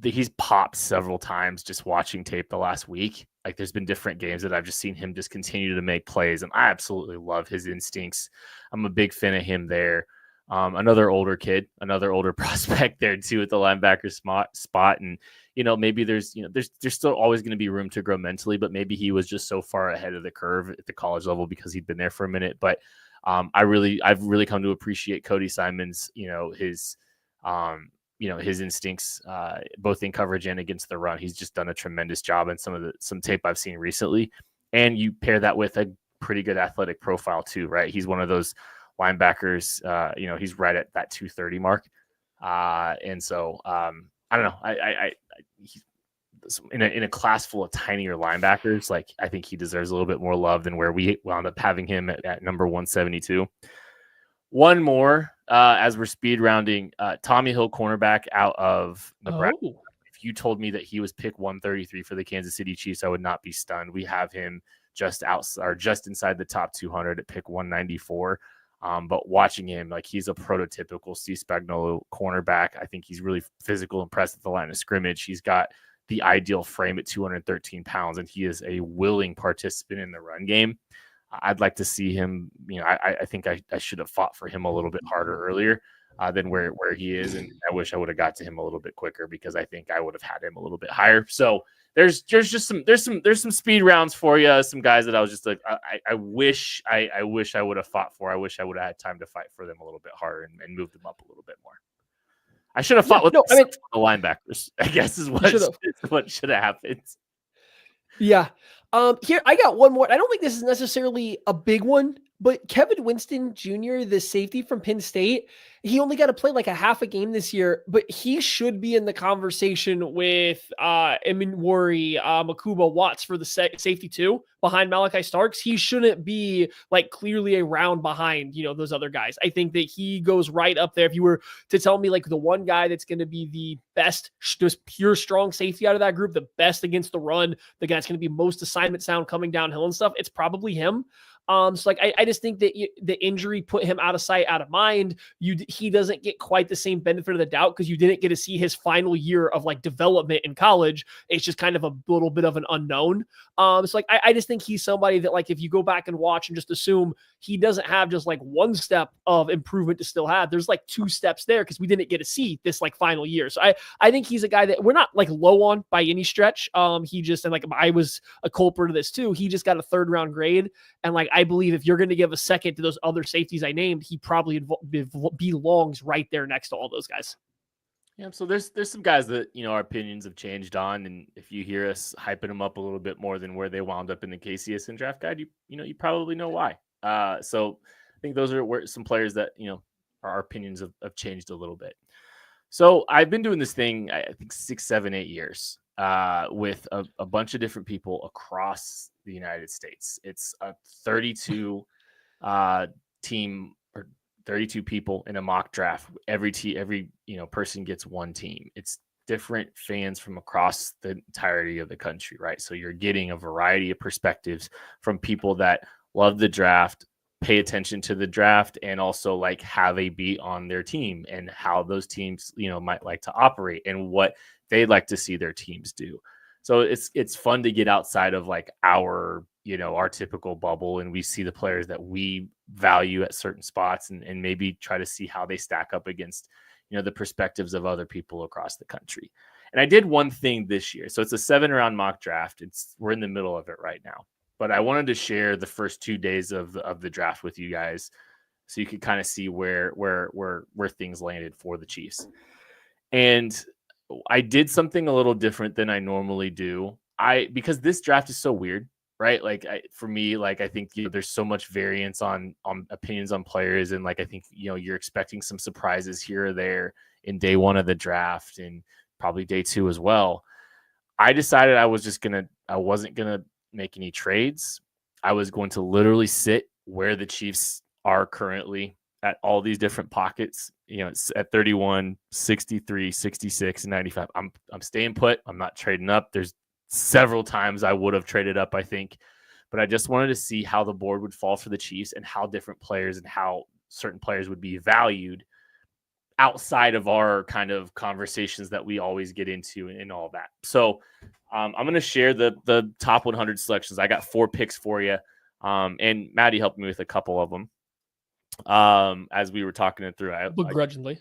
he's popped several times just watching tape the last week. Like there's been different games that I've just seen him just continue to make plays, and I absolutely love his instincts. I'm a big fan of him there. Another older kid, another older prospect there too at the linebacker spot. And, maybe there's still always going to be room to grow mentally, but maybe he was just so far ahead of the curve at the college level because he'd been there for a minute. But I've really come to appreciate Cody Simon's, his instincts, both in coverage and against the run. He's just done a tremendous job in some tape I've seen recently. And you pair that with a pretty good athletic profile too, right? He's one of those linebackers, he's right at that 230 mark. And so I don't know. He's in a class full of tinier linebackers. Like I think he deserves a little bit more love than where we wound up having him at number 172. One more, as we're speed rounding, Tommy Hill, cornerback out of Nebraska. Oh. If you told me that he was pick 133 for the Kansas City Chiefs, I would not be stunned. We have him just inside the top 200 at pick 194. But watching him, like he's a prototypical Steve Spagnuolo cornerback. I think he's really physical and pressed at the line of scrimmage. He's got the ideal frame at 213 pounds, and he is a willing participant in the run game. I'd like to see him, I think I should have fought for him a little bit harder earlier than where he is. And I wish I would have got to him a little bit quicker because I think I would have had him a little bit higher. So there's some speed rounds for you. Some guys that I was just like, I wish I would have fought for. I wish I would have had time to fight for them a little bit harder and move them up a little bit more. I should have fought with the linebackers, I guess is what should have happened. Yeah. Here I got one more. I don't think this is necessarily a big one. But Kevin Winston Jr., the safety from Penn State, he only got to play like a half a game this year, but he should be in the conversation with Eminwari, Makuba, Watts for the safety too, behind Malachi Starks. He shouldn't be like clearly a round behind, those other guys. I think that he goes right up there. If you were to tell me like the one guy that's going to be the best, just pure strong safety out of that group, the best against the run, the guy that's going to be most assignment sound coming downhill and stuff, it's probably him. So like I just think that the injury put him out of sight, out of mind. He doesn't get quite the same benefit of the doubt because you didn't get to see his final year of like development in college. It's just kind of a little bit of an unknown. So like I just think he's somebody that like if you go back and watch and just assume he doesn't have just like one step of improvement to still have, there's like 2 steps there because we didn't get to see this like final year. So I think he's a guy that we're not like low on by any stretch. He just, and like I was a culprit of this too. He just got a 3rd round grade, and like I believe if you're going to give a second to those other safeties I named, he probably belongs right there next to all those guys. Yeah, so there's some guys that our opinions have changed on, and if you hear us hyping them up a little bit more than where they wound up in the KCSN draft guide, you probably know why. So I think those are some players that our opinions have changed a little bit. So I've been doing this thing I think 6, 7, 8 years with a bunch of different people across the United States. It's a 32 team or 32 people in a mock draft. Every person gets one team. It's different fans from across the entirety of the country, right? So you're getting a variety of perspectives from people that love the draft, pay attention to the draft, and also like have a beat on their team and how those teams, might like to operate and what they'd like to see their teams do. So it's fun to get outside of like our typical bubble, and we see the players that we value at certain spots and maybe try to see how they stack up against, the perspectives of other people across the country. And I did one thing this year. So it's a 7-round mock draft. We're in the middle of it right now, but I wanted to share the first 2 days of the draft with you guys so you could kind of see where things landed for the Chiefs. And I did something a little different than I normally do. Because this draft is so weird, right? Like for me, like I think there's so much variance on opinions on players, and like I think you're expecting some surprises here or there in day 1 of the draft and probably day 2 as well. I decided I wasn't gonna make any trades. I was going to literally sit where the Chiefs are currently at all these different pockets, it's at 31, 63, 66, and 95. I'm staying put. I'm not trading up. There's several times I would have traded up, I think, but I just wanted to see how the board would fall for the Chiefs and how different players and how certain players would be valued outside of our kind of conversations that we always get into and all that. So I'm going to share the top 100 selections. I got 4 picks for you. And Maddie helped me with a couple of them. As we were talking it through, begrudgingly.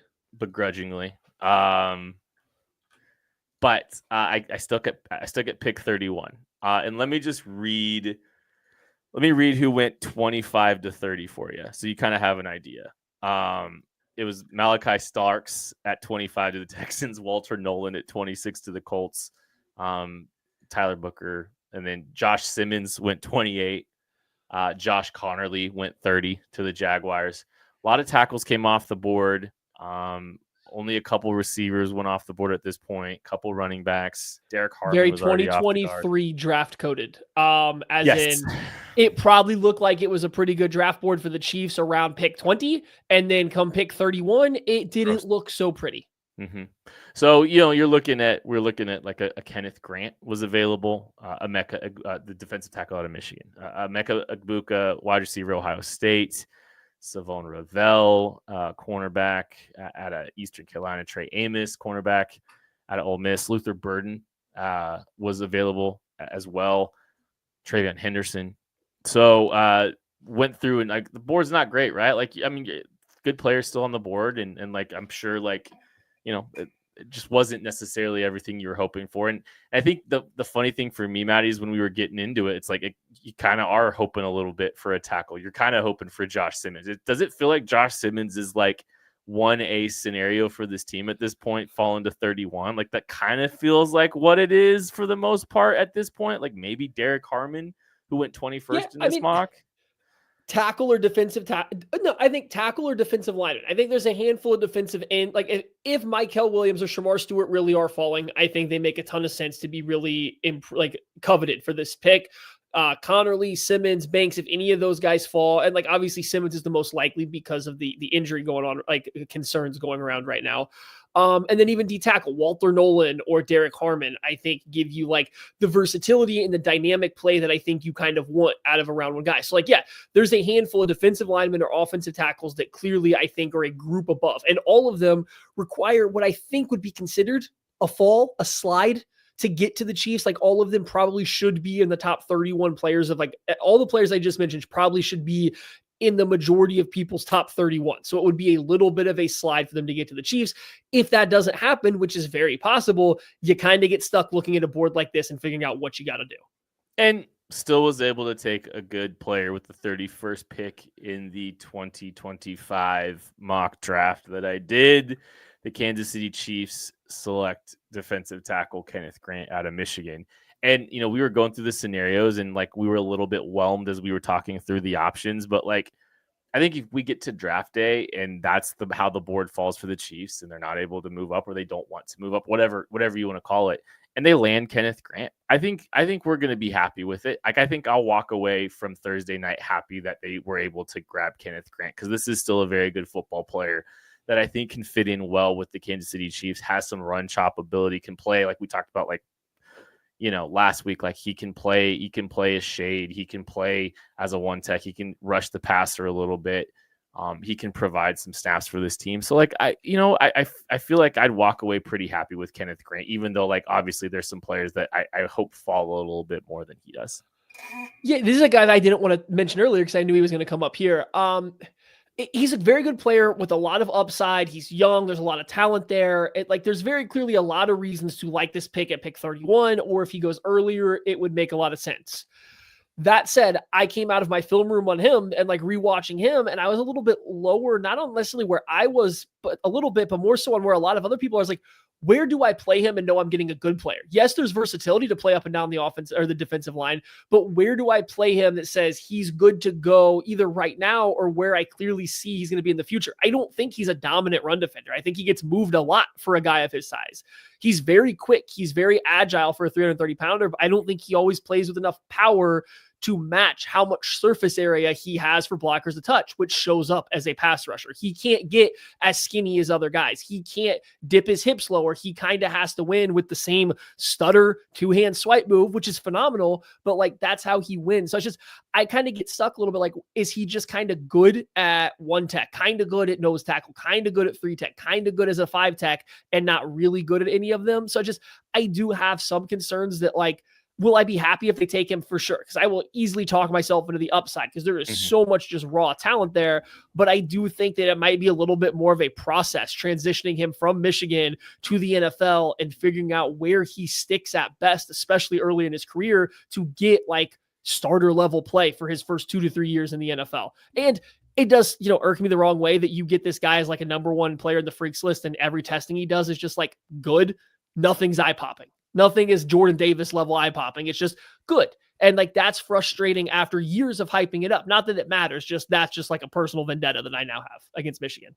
But I still get pick 31. And let me read who went 25 to 30 for you, so you kind of have an idea. It was Malachi Starks at 25 to the Texans, Walter Nolan at 26 to the Colts, Tyler Booker, and then Josh Simmons went 28. Josh Connerly went 30 to the Jaguars. A lot of tackles came off the board. Only a couple receivers went off the board at this point. Couple running backs. Derek Harmon very was already 2023 draft coded. Yes. In it probably looked like it was a pretty good draft board for the Chiefs around pick 20, and then come pick 31, it didn't look so pretty. Mm-hmm. So we're looking at like a Kenneth Grant was available, the defensive tackle out of Michigan, Emeka Egbuka, wide receiver, Ohio State, Savon Ravel, cornerback out of Eastern Carolina, Trey Amos, cornerback out of Ole Miss, Luther Burden was available as well, Travion Henderson. So went through, and like the board's not great, right? Like, I mean, good players still on the board, and like I'm sure like it just wasn't necessarily everything you were hoping for. And I think the funny thing for me, Maddie, is when we were getting into it, it's like you kind of are hoping a little bit for a tackle. You're kind of hoping for Josh Simmons. Does it feel like Josh Simmons is like 1A scenario for this team at this point, falling to 31? Like that kind of feels like what it is for the most part at this point. Like maybe Derek Harmon, who went 21st in this mock. tackle or defensive no, I think tackle or defensive lineman. I think there's a handful of defensive end. Like if Michael Williams or Shamar Stewart really are falling, I think they make a ton of sense to be really coveted for this pick. Connerly, Simmons, Banks, if any of those guys fall, and like obviously Simmons is the most likely because of the injury going on, like concerns going around right now. And then even D tackle, Walter Nolan or Derek Harmon, I think give you like the versatility and the dynamic play that I think you kind of want out of a round one guy. So like, yeah, there's a handful of defensive linemen or offensive tackles that clearly I think are a group above. And all of them require what I think would be considered a fall, a slide to get to the Chiefs. Like all of them probably should be in the top 31 players of like all the players I just mentioned probably should be in the majority of people's top 31. So it would be a little bit of a slide for them to get to the Chiefs. If that doesn't happen, which is very possible, you kind of get stuck looking at a board like this and figuring out what you got to do. And still was able to take a good player with the 31st pick in the 2025 mock draft that I did. The Kansas City Chiefs select defensive tackle Kenneth Grant out of Michigan. And, you know, we were going through the scenarios and like we were a little bit whelmed as we were talking through the options. But like, I think if we get to draft day and that's how the board falls for the Chiefs and they're not able to move up or they don't want to move up, whatever you want to call it, and they land Kenneth Grant, I think we're going to be happy with it. Like, I think I'll walk away from Thursday night happy that they were able to grab Kenneth Grant because this is still a very good football player that I think can fit in well with the Kansas City Chiefs, has some run chop ability, can play like we talked about, like, you know, last week, like he can play a shade. He can play as a one tech. He can rush the passer a little bit. He can provide some snaps for this team. So like, I feel like I'd walk away pretty happy with Kenneth Grant, even though like, obviously there's some players that I hope fall a little bit more than he does. Yeah. This is a guy that I didn't want to mention earlier because I knew he was going to come up here. He's a very good player with a lot of upside. He's young. There's a lot of talent there. There's very clearly a lot of reasons to like this pick at pick 31, or if he goes earlier, it would make a lot of sense. That said, I came out of my film room on him and like rewatching him, and I was a little bit lower, not on necessarily where I was, but a little bit, but more so on where a lot of other people are. I was like, where do I play him and know I'm getting a good player? Yes, there's versatility to play up and down the offense or the defensive line, but where do I play him that says he's good to go either right now or where I clearly see he's going to be in the future? I don't think he's a dominant run defender. I think he gets moved a lot for a guy of his size. He's very quick. He's very agile for a 330-pounder, but I don't think he always plays with enough power to match how much surface area he has for blockers to touch, which shows up as a pass rusher. He can't get as skinny as other guys. He can't dip his hips lower. He kind of has to win with the same stutter two-hand swipe move, which is phenomenal, but like that's how he wins. So it's just, I kind of get stuck a little bit like, is he just kind of good at one tech, kind of good at nose tackle, kind of good at three tech, kind of good as a five tech, and not really good at any of them? So I do have some concerns that like, will I be happy if they take him? For sure, because I will easily talk myself into the upside because there is so much just raw talent there. But I do think that it might be a little bit more of a process transitioning him from Michigan to the NFL and figuring out where he sticks at best, especially early in his career, to get like starter level play for his first 2 to 3 years in the NFL. And it does, irk me the wrong way that you get this guy as like a number one player in the freaks list and every testing he does is just like good. Nothing's eye popping. Nothing is Jordan Davis level eye popping. It's just good. And like, that's frustrating after years of hyping it up. Not that it matters. That's just like a personal vendetta that I now have against Michigan.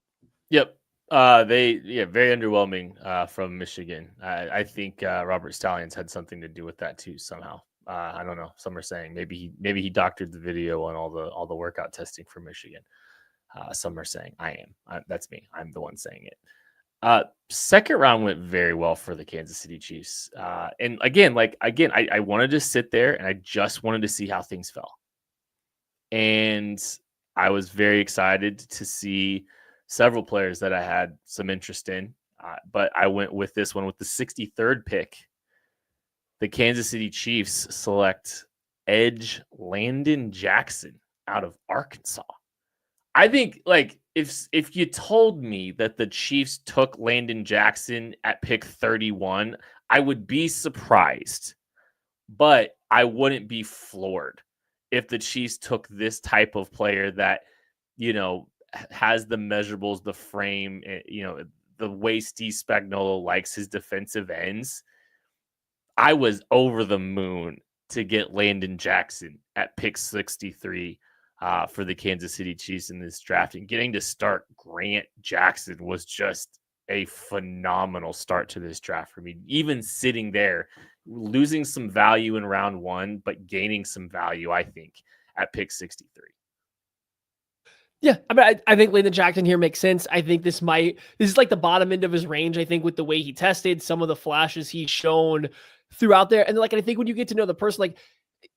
Yep. Very underwhelming from Michigan. I think Robert Stallions had something to do with that too somehow. I don't know. Some are saying maybe he doctored the video on all the workout testing for Michigan. Some are saying that's me. I'm the one saying it. Second round went very well for the Kansas City Chiefs. And I wanted to sit there and I just wanted to see how things fell. And I was very excited to see several players that I had some interest in. But I went with this one with the 63rd pick. The Kansas City Chiefs select edge Landon Jackson out of Arkansas. I think like if you told me that the Chiefs took Landon Jackson at pick 31, I would be surprised, but I wouldn't be floored if the Chiefs took this type of player that, has the measurables, the frame, the way Steve Spagnuolo likes his defensive ends. I was over the moon to get Landon Jackson at pick 63 for the Kansas City Chiefs in this draft. And getting to start Grant Jackson was just a phenomenal start to this draft for me. Even sitting there, losing some value in round 1, but gaining some value, I think, at pick 63. Yeah, I mean, I think Landon Jackson here makes sense. I think this is like the bottom end of his range. I think with the way he tested, some of the flashes he's shown throughout there. And like, I think when you get to know the person, like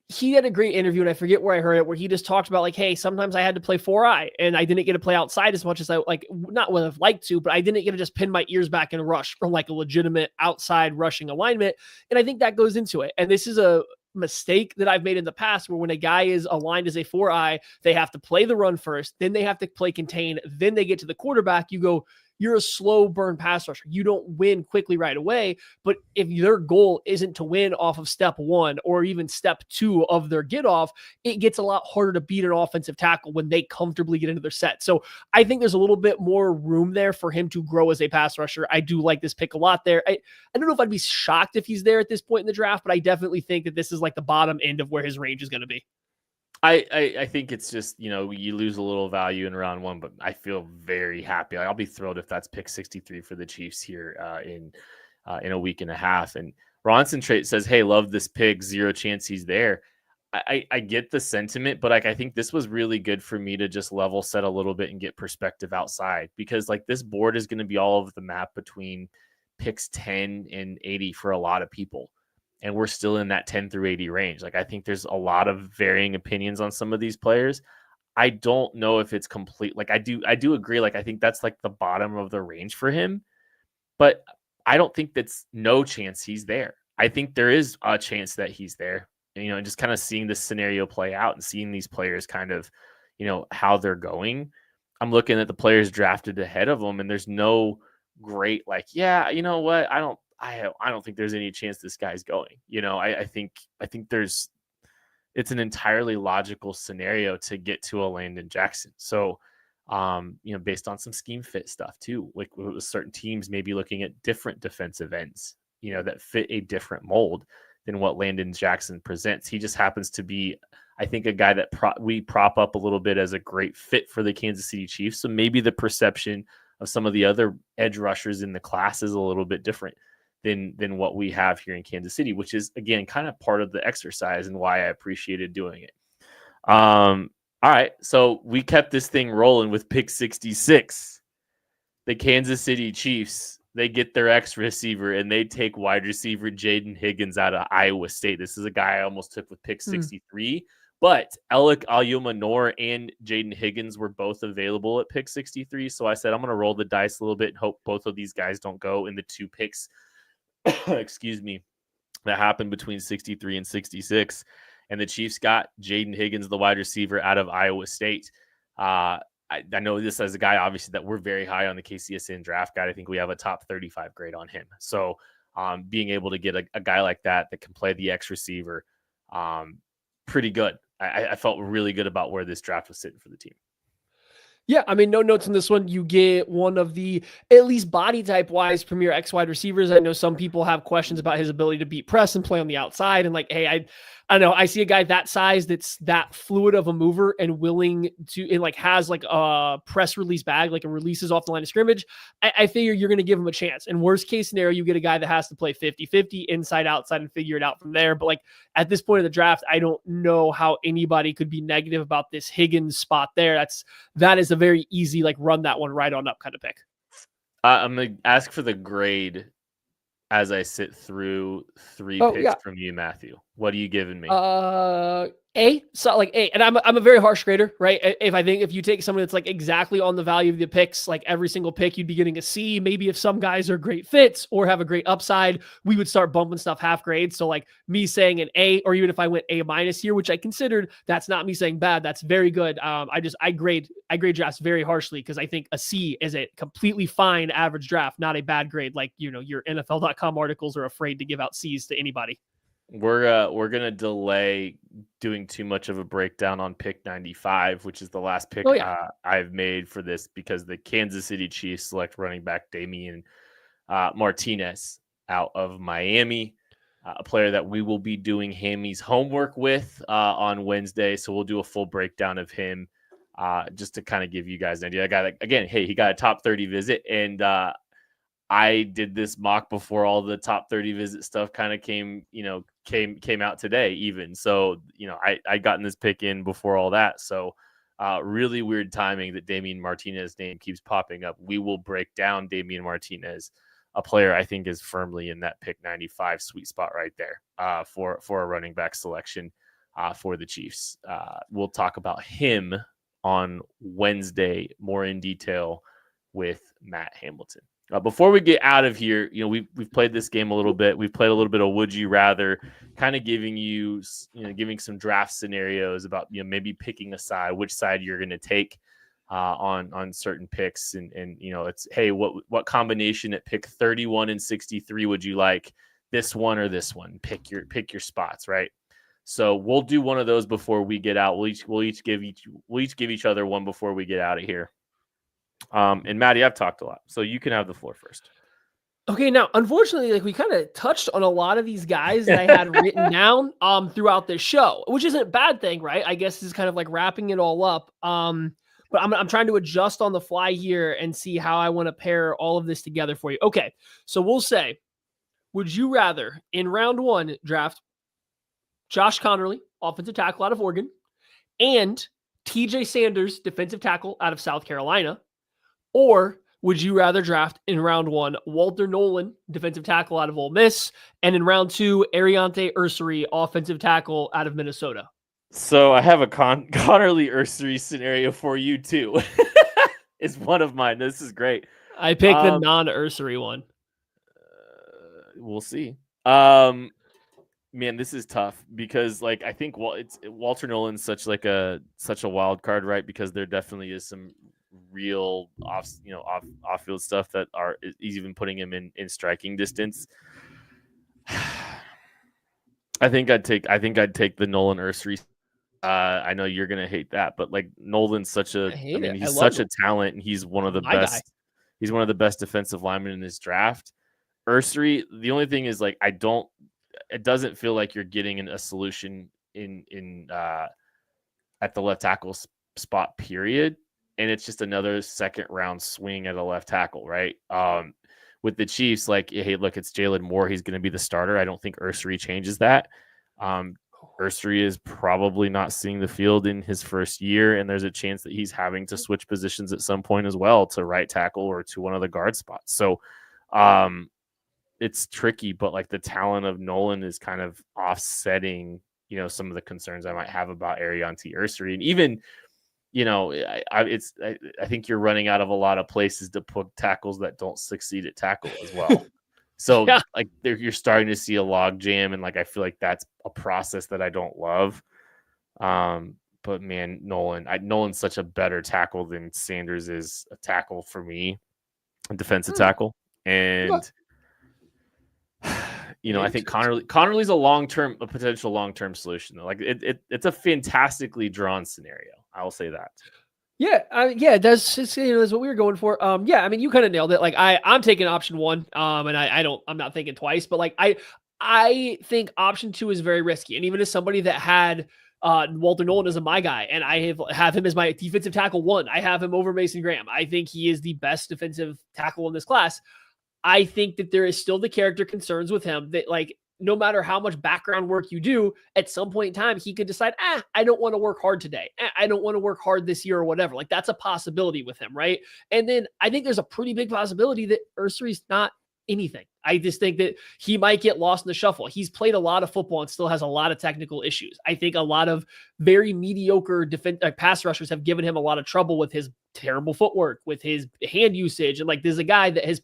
he had a great interview, and I forget where I heard it, where he just talked about like, hey, sometimes I had to play 4-eye and I didn't get to play outside as much as I like, not would have liked to, but I didn't get to just pin my ears back and rush from like a legitimate outside rushing alignment. And I think that goes into it. And this is a mistake that I've made in the past where when a guy is aligned as a 4-eye, they have to play the run first, then they have to play contain, then they get to the quarterback. You go, you're a slow burn pass rusher. You don't win quickly right away. But if their goal isn't to win off of step 1 or even step 2 of their get off, it gets a lot harder to beat an offensive tackle when they comfortably get into their set. So I think there's a little bit more room there for him to grow as a pass rusher. I do like this pick a lot there. I don't know if I'd be shocked if he's there at this point in the draft, but I definitely think that this is like the bottom end of where his range is going to be. I think it's just, you lose a little value in round 1, but I feel very happy. I'll be thrilled if that's pick 63 for the Chiefs here in a week and a half. And Ronson Trait says, hey, love this pick. 0 chance he's there. I get the sentiment, but like, I think this was really good for me to just level set a little bit and get perspective outside, because like this board is going to be all over the map between picks 10 and 80 for a lot of people. And we're still in that 10 through 80 range. Like, I think there's a lot of varying opinions on some of these players. I don't know if it's complete. Like, I do agree. Like, I think that's like the bottom of the range for him, but I don't think that's no chance he's there. I think there is a chance that he's there, and just kind of seeing this scenario play out and seeing these players kind of, how they're going. I'm looking at the players drafted ahead of them, and there's no great, like, yeah, you know what? I don't think there's any chance this guy's going. I think it's an entirely logical scenario to get to a Landon Jackson. So, based on some scheme fit stuff too, like with certain teams maybe looking at different defensive ends, that fit a different mold than what Landon Jackson presents. He just happens to be, I think, a guy that we prop up a little bit as a great fit for the Kansas City Chiefs. So maybe the perception of some of the other edge rushers in the class is a little bit different than what we have here in Kansas City, which is, again, kind of part of the exercise and why I appreciated doing it. All right, so we kept this thing rolling with pick 66. The Kansas City Chiefs, they get their X receiver and they take wide receiver Jaden Higgins out of Iowa State. This is a guy I almost took with pick 63, but Alec Ayomanor and Jaden Higgins were both available at pick 63. So I said, I'm going to roll the dice a little bit and hope both of these guys don't go in the 2 picks excuse me, that happened between 63 and 66. And the Chiefs got Jaden Higgins, the wide receiver out of Iowa State. I know this as a guy, obviously, that we're very high on the KCSN draft guide. I think we have a top 35 grade on him. So being able to get a guy like that can play the X receiver, pretty good. I felt really good about where this draft was sitting for the team. Yeah, I mean, no notes on this one. You get one of the, at least body type wise, premier X wide receivers. I know some people have questions about his ability to beat press and play on the outside. And like, hey, I don't know. I see a guy that size that's that fluid of a mover and willing to, and like has like a press release bag, like a releases off the line of scrimmage. I figure you're going to give him a chance. And worst case scenario, you get a guy that has to play 50-50 inside, outside, and figure it out from there. But like at this point of the draft, I don't know how anybody could be negative about this Higgins spot there. That is a very easy, like run that one right on up kind of pick. I'm going to ask for the grade as I sit through 3 picks from you, Matthew. What are you giving me? A, so like A, and I'm a very harsh grader, right? If you take someone that's like exactly on the value of the picks, like every single pick, you'd be getting a C. Maybe if some guys are great fits or have a great upside, we would start bumping stuff half grade. So like me saying an A, or even if I went A- here, which I considered, that's not me saying bad. That's very good. I grade drafts very harshly because I think a C is a completely fine average draft, not a bad grade. Like, your NFL.com articles are afraid to give out C's to anybody. We're gonna delay doing too much of a breakdown on pick 95, which is the last pick I've made for this, because the Kansas City Chiefs select running back Damian Martinez out of Miami. a player that we will be doing Hammy's homework with on Wednesday. So we'll do a full breakdown of him just to kind of give you guys an idea. I got, again, hey, he got a top 30 visit, and I did this mock before all the top 30 visit stuff kind of came out today even. So, I gotten this pick in before all that. So really weird timing that Damian Martinez's name keeps popping up. We will break down Damian Martinez, a player I think is firmly in that pick 95 sweet spot right there for a running back selection for the Chiefs. We'll talk about him on Wednesday more in detail with Matt Hamilton. Before we get out of here, we've played this game a little bit. We've played a little bit of Would You Rather, kind of giving giving some draft scenarios about maybe picking a side, which side you're going to take on certain picks, and it's, hey, what combination at pick 31 and 63 would you like, this one or this one? Pick your spots, right? So we'll do one of those before we get out. We'll each give each other one before we get out of here. And Maddie, I've talked a lot, so you can have the floor first. Okay, now, unfortunately, we kind of touched on a lot of these guys that I had written down throughout this show, which isn't a bad thing, right? I guess this is kind of like wrapping it all up. But I'm trying to adjust on the fly here and see how I want to pair all of this together for you. Okay, so we'll say, would you rather in round 1 draft Josh Connerly, offensive tackle out of Oregon, and TJ Sanders, defensive tackle out of South Carolina? Or would you rather draft in round 1 Walter Nolan, defensive tackle out of Ole Miss, and in round 2 Ariante Ursary, offensive tackle out of Minnesota? So I have a Connerly Ursary scenario for you too. It's one of mine. This is great. I picked the non-Ursary one. We'll see. Man, this is tough because I think Walter Nolan's such a wild card, right? Because there definitely is some real off-field stuff that is even putting him in striking distance. I think I'd take the Nolan Ursary. I know you're gonna hate that, but Nolan's he's such a talent, and he's one of the best. Guy. He's one of the best defensive linemen in this draft. Ursary, the only thing is it doesn't feel like you're getting a solution in at the left tackle spot, period. And it's just another second round swing at a left tackle, right? With the Chiefs, hey, look, it's Jalen Moore. He's going to be the starter. I don't think Ursary changes that. Ursary is probably not seeing the field in his first year, and there's a chance that he's having to switch positions at some point as well to right tackle or to one of the guard spots. So it's tricky, but the talent of Nolan is kind of offsetting, some of the concerns I might have about Ariante Ursary. And even, I think you're running out of a lot of places to put tackles that don't succeed at tackle as well. So yeah. You're starting to see a log jam, and I feel like that's a process that I don't love. But man, Nolan's such a better tackle than Sanders is a tackle for me, a defensive tackle. And I think Connerly's a potential long-term solution though. It's a fantastically drawn scenario. I will say that. Yeah, that's what we were going for. You kind of nailed it. I'm taking option 1, and I'm not thinking twice, but I think option 2 is very risky. And even as somebody that had Walter Nolan as my guy, and I have him as my defensive tackle 1, I have him over Mason Graham. I think he is the best defensive tackle in this class. I think that there is still the character concerns with him that no matter how much background work you do, at some point in time, he could decide, I don't want to work hard today. I don't want to work hard this year or whatever. That's a possibility with him, right? And then I think there's a pretty big possibility that Ursary's not anything. I just think that he might get lost in the shuffle. He's played a lot of football and still has a lot of technical issues. I think a lot of very mediocre pass rushers have given him a lot of trouble with his terrible footwork, with his hand usage. And this is a guy that has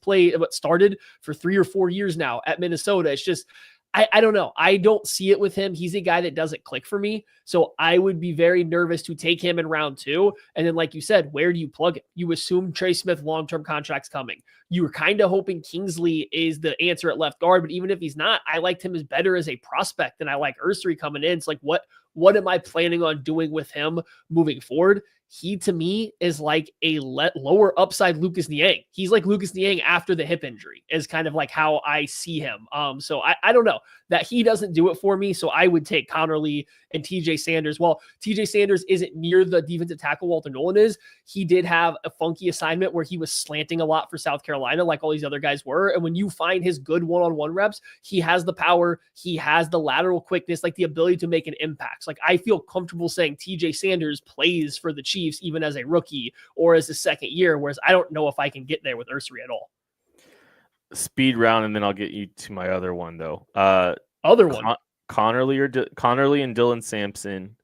started for 3 or 4 years now at Minnesota. It's just, I don't know. I don't see it with him. He's a guy that doesn't click for me. So I would be very nervous to take him in round 2. And then, like you said, where do you plug it? You assume Trey Smith long-term contract's coming. You were kind of hoping Kingsley is the answer at left guard, but even if he's not, I liked him as better as a prospect than I like Ursary coming in. It's what what am I planning on doing with him moving forward? He, to me, is like a lower upside Lucas Niang. He's like Lucas Niang after the hip injury is kind of like how I see him. So I don't know that he doesn't do it for me. So I would take Connerly and TJ Sanders. Well, TJ Sanders isn't near the defensive tackle Walter Nolan is. He did have a funky assignment where he was slanting a lot for South Carolina, like all these other guys were. And when you find his good one-on-one reps, he has the power, he has the lateral quickness, like the ability to make an impact. Like I feel comfortable saying TJ Sanders plays for the Chiefs even as a rookie or as a second year, whereas I don't know if I can get there with Ursary at all. Speed round, and then I'll get you to my other one though. Connerly and Dylan Sampson,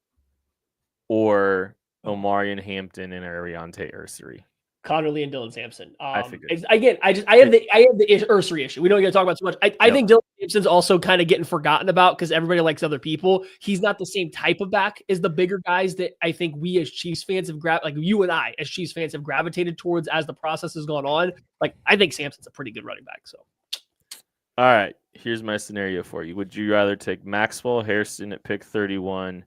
or Omarion Hampton and Ariante Ursary. Connerly and Dylan Sampson. I figured. Again, I have the Ursary issue. We don't get to talk about too much. I think Dylan Sampson's also kind of getting forgotten about because everybody likes other people. He's not the same type of back as the bigger guys that I think we as Chiefs fans have like you and I as Chiefs fans have gravitated towards as the process has gone on. Like I think Sampson's a pretty good running back. So, all right, here's my scenario for you. Would you rather take Maxwell Hairston at pick 31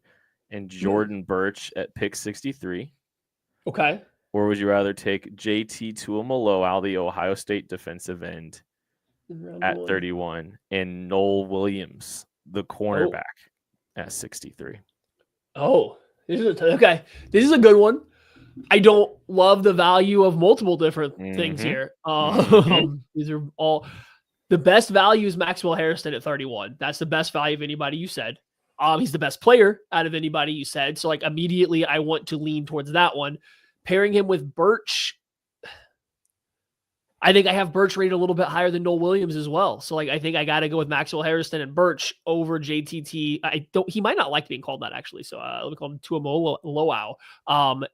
and Jordan Birch at pick 63? Okay. Or would you rather take JT Tuimoloau, the Ohio State defensive end, at 31, and Noel Williams, the cornerback, at 63? Oh, this is a good one. I don't love the value of multiple different things here. These are all the best value is Maxwell Hairston at 31. That's the best value of anybody you said. He's the best player out of anybody you said. So like immediately I want to lean towards that one. Pairing him with Birch, I think I have Birch rated a little bit higher than Noel Williams as well. So like I think I got to go with Maxwell Hairston and Birch over JTT. He might not like being called that actually. So let me call him Tuimoloau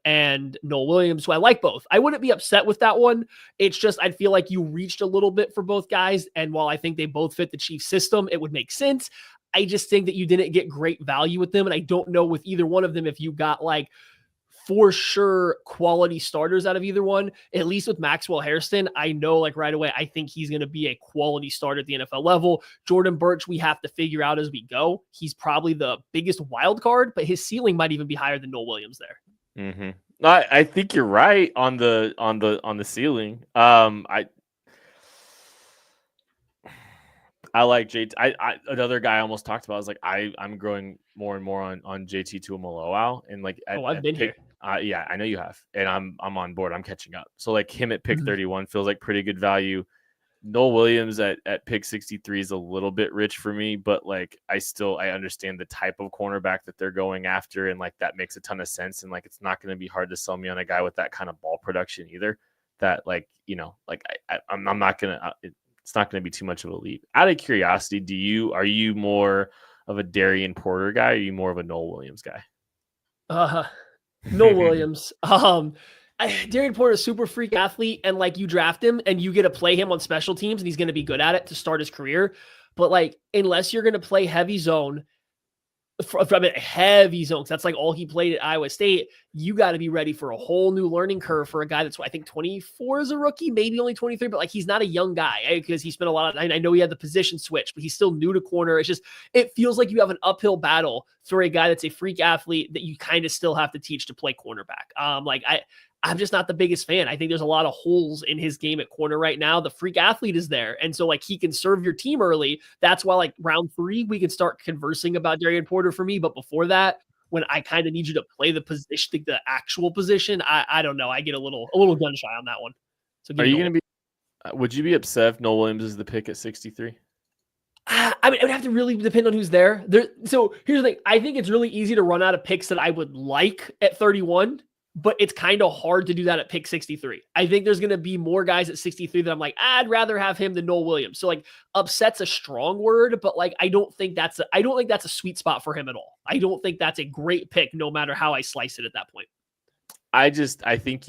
and Noel Williams. So I like both. I wouldn't be upset with that one. It's just I feel like you reached a little bit for both guys, and while I think they both fit the Chiefs system, it would make sense. I just think that you didn't get great value with them, and I don't know with either one of them if you got like for sure quality starters out of either one. At least with Maxwell Hairston, I know like right away, I think he's going to be a quality starter at the NFL level. Jordan Birch, we have to figure out as we go. He's probably the biggest wild card, but his ceiling might even be higher than Noel Williams there. Mm-hmm. I think you're right on the ceiling. I like JT. Another guy I almost talked about. I was like, I'm growing more and more on JT Tuimoloau, and like I've been here. Yeah, I know you have, and I'm on board. I'm catching up. So like him at pick 31 feels like pretty good value. Noel Williams at pick 63 is a little bit rich for me, but like I understand the type of cornerback that they're going after, and like that makes a ton of sense. And like it's not going to be hard to sell me on a guy with that kind of ball production either. That like like I'm not gonna. It's not going to be too much of a leap. Out of curiosity, are you more of a Darian Porter guy, or are you more of a Noel Williams guy? Noel Williams. Darian Porter is a super freak athlete, and like you draft him and you get to play him on special teams, and he's going to be good at it to start his career. But like, unless you're going to play heavy zone, heavy zone, because that's like all he played at Iowa State, you got to be ready for a whole new learning curve for a guy that's I think 24 as a rookie, maybe only 23, but like he's not a young guy because he spent a lot of, I know he had the position switch, but he's still new to corner. It's just, it feels like you have an uphill battle for a guy that's a freak athlete that you kind of still have to teach to play cornerback. I'm just not the biggest fan. I think there's a lot of holes in his game at corner right now. The freak athlete is there. And so like he can serve your team early. That's why like round 3, we can start conversing about Darian Porter for me. But before that, when I kind of need you to play the position, the actual position, I don't know. I get a little gun shy on that one. So are you going to be, would you be upset if Noel Williams is the pick at 63? I mean, it would have to really depend on who's there. So here's the thing. I think it's really easy to run out of picks that I would like at 31. But it's kind of hard to do that at pick 63. I think there's going to be more guys at 63 that I'm like, I'd rather have him than Noel Williams. So like upset's a strong word, but like, I don't think that's a sweet spot for him at all. I don't think that's a great pick, no matter how I slice it at that point. I think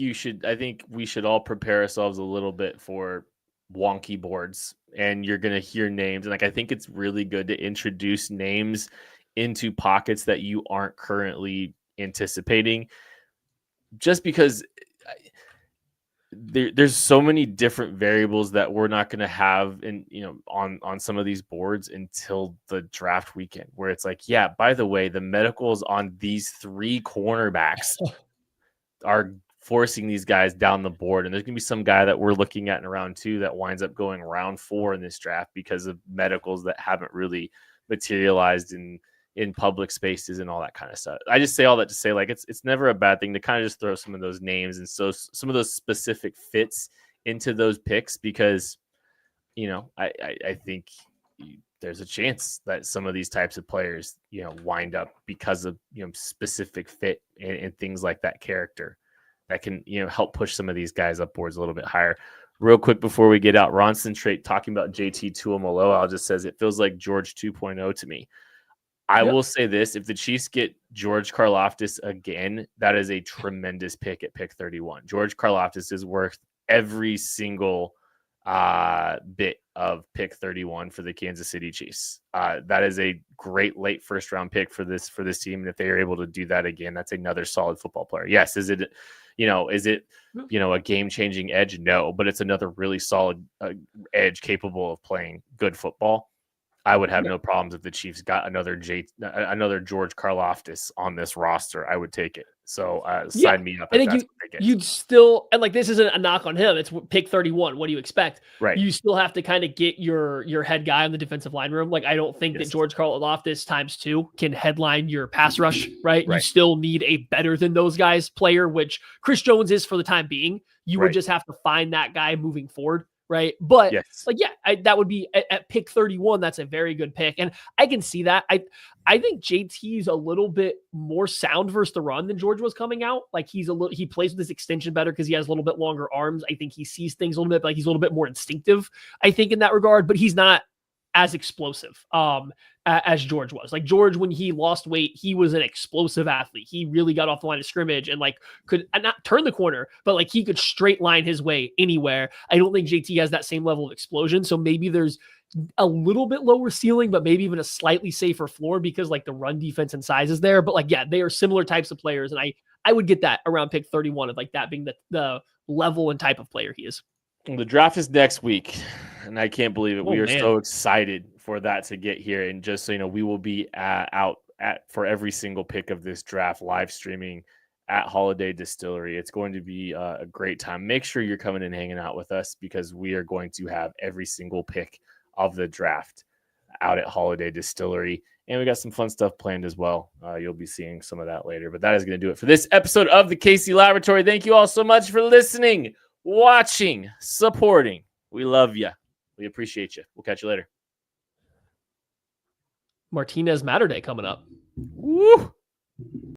we should all prepare ourselves a little bit for wonky boards, and you're going to hear names. And like, I think it's really good to introduce names into pockets that you aren't currently anticipating. Just because there's so many different variables that we're not going to have on some of these boards until the draft weekend, where it's like, yeah, by the way, the medicals on these 3 cornerbacks are forcing these guys down the board. And there's going to be some guy that we're looking at in round 2 that winds up going round 4 in this draft because of medicals that haven't really materialized in public spaces and all that kind of stuff. I just say all that to say, like, it's never a bad thing to kind of just throw some of those names and so some of those specific fits into those picks, because, I think there's a chance that some of these types of players, wind up because of, specific fit and things like that character that can, help push some of these guys upwards a little bit higher. Real quick before we get out, Ronson Trait talking about JT Tuamaloa just says it feels like George 2.0 to me. I will say this: if the Chiefs get George Karlaftis again, that is a tremendous pick at pick 31. George Karlaftis is worth every single bit of pick 31 for the Kansas City Chiefs. That is a great late first round pick for this team. And if they are able to do that again, that's another solid football player. Yes. Is it a game changing edge? No, but it's another really solid edge capable of playing good football. I would have no problems if the Chiefs got another George Karlaftis on this roster. I would take it. So sign me up. I think you'd still, and like, this isn't a knock on him. It's pick 31. What do you expect? Right. You still have to kind of get your head guy on the defensive line room. Like, I don't think that George Karlaftis ×2 can headline your pass rush. Right. You still need a better than those guys player, which Chris Jones is for the time being. You would just have to find that guy moving forward. Right. But that would be at pick 31. That's a very good pick. And I can see that. I think JT's a little bit more sound versus the run than George was coming out. Like, he plays with his extension better because he has a little bit longer arms. I think he sees things a little bit, like he's a little bit more instinctive, I think, in that regard, but he's not as explosive as George was. Like, George, when he lost weight, he was an explosive athlete. He really got off the line of scrimmage and like could not turn the corner, but like he could straight line his way anywhere. I don't think JT has that same level of explosion. So maybe there's a little bit lower ceiling, but maybe even a slightly safer floor because like the run defense and size is there. But like, yeah, they are similar types of players. And I would get that around pick 31 of like that being the level and type of player he is. The draft is next week, and I can't believe it. We are so excited for that to get here. And just so you know, we will be out for every single pick of this draft, live streaming at Holiday Distillery. It's going to be a great time. Make sure you're coming and hanging out with us, because we are going to have every single pick of the draft out at Holiday Distillery. And we got some fun stuff planned as well. You'll be seeing some of that later. But that is going to do it for this episode of the KC Laboratory. Thank you all so much for listening, watching, supporting. We love you. We appreciate you. We'll catch you later. Martinez Matter Day coming up. Woo!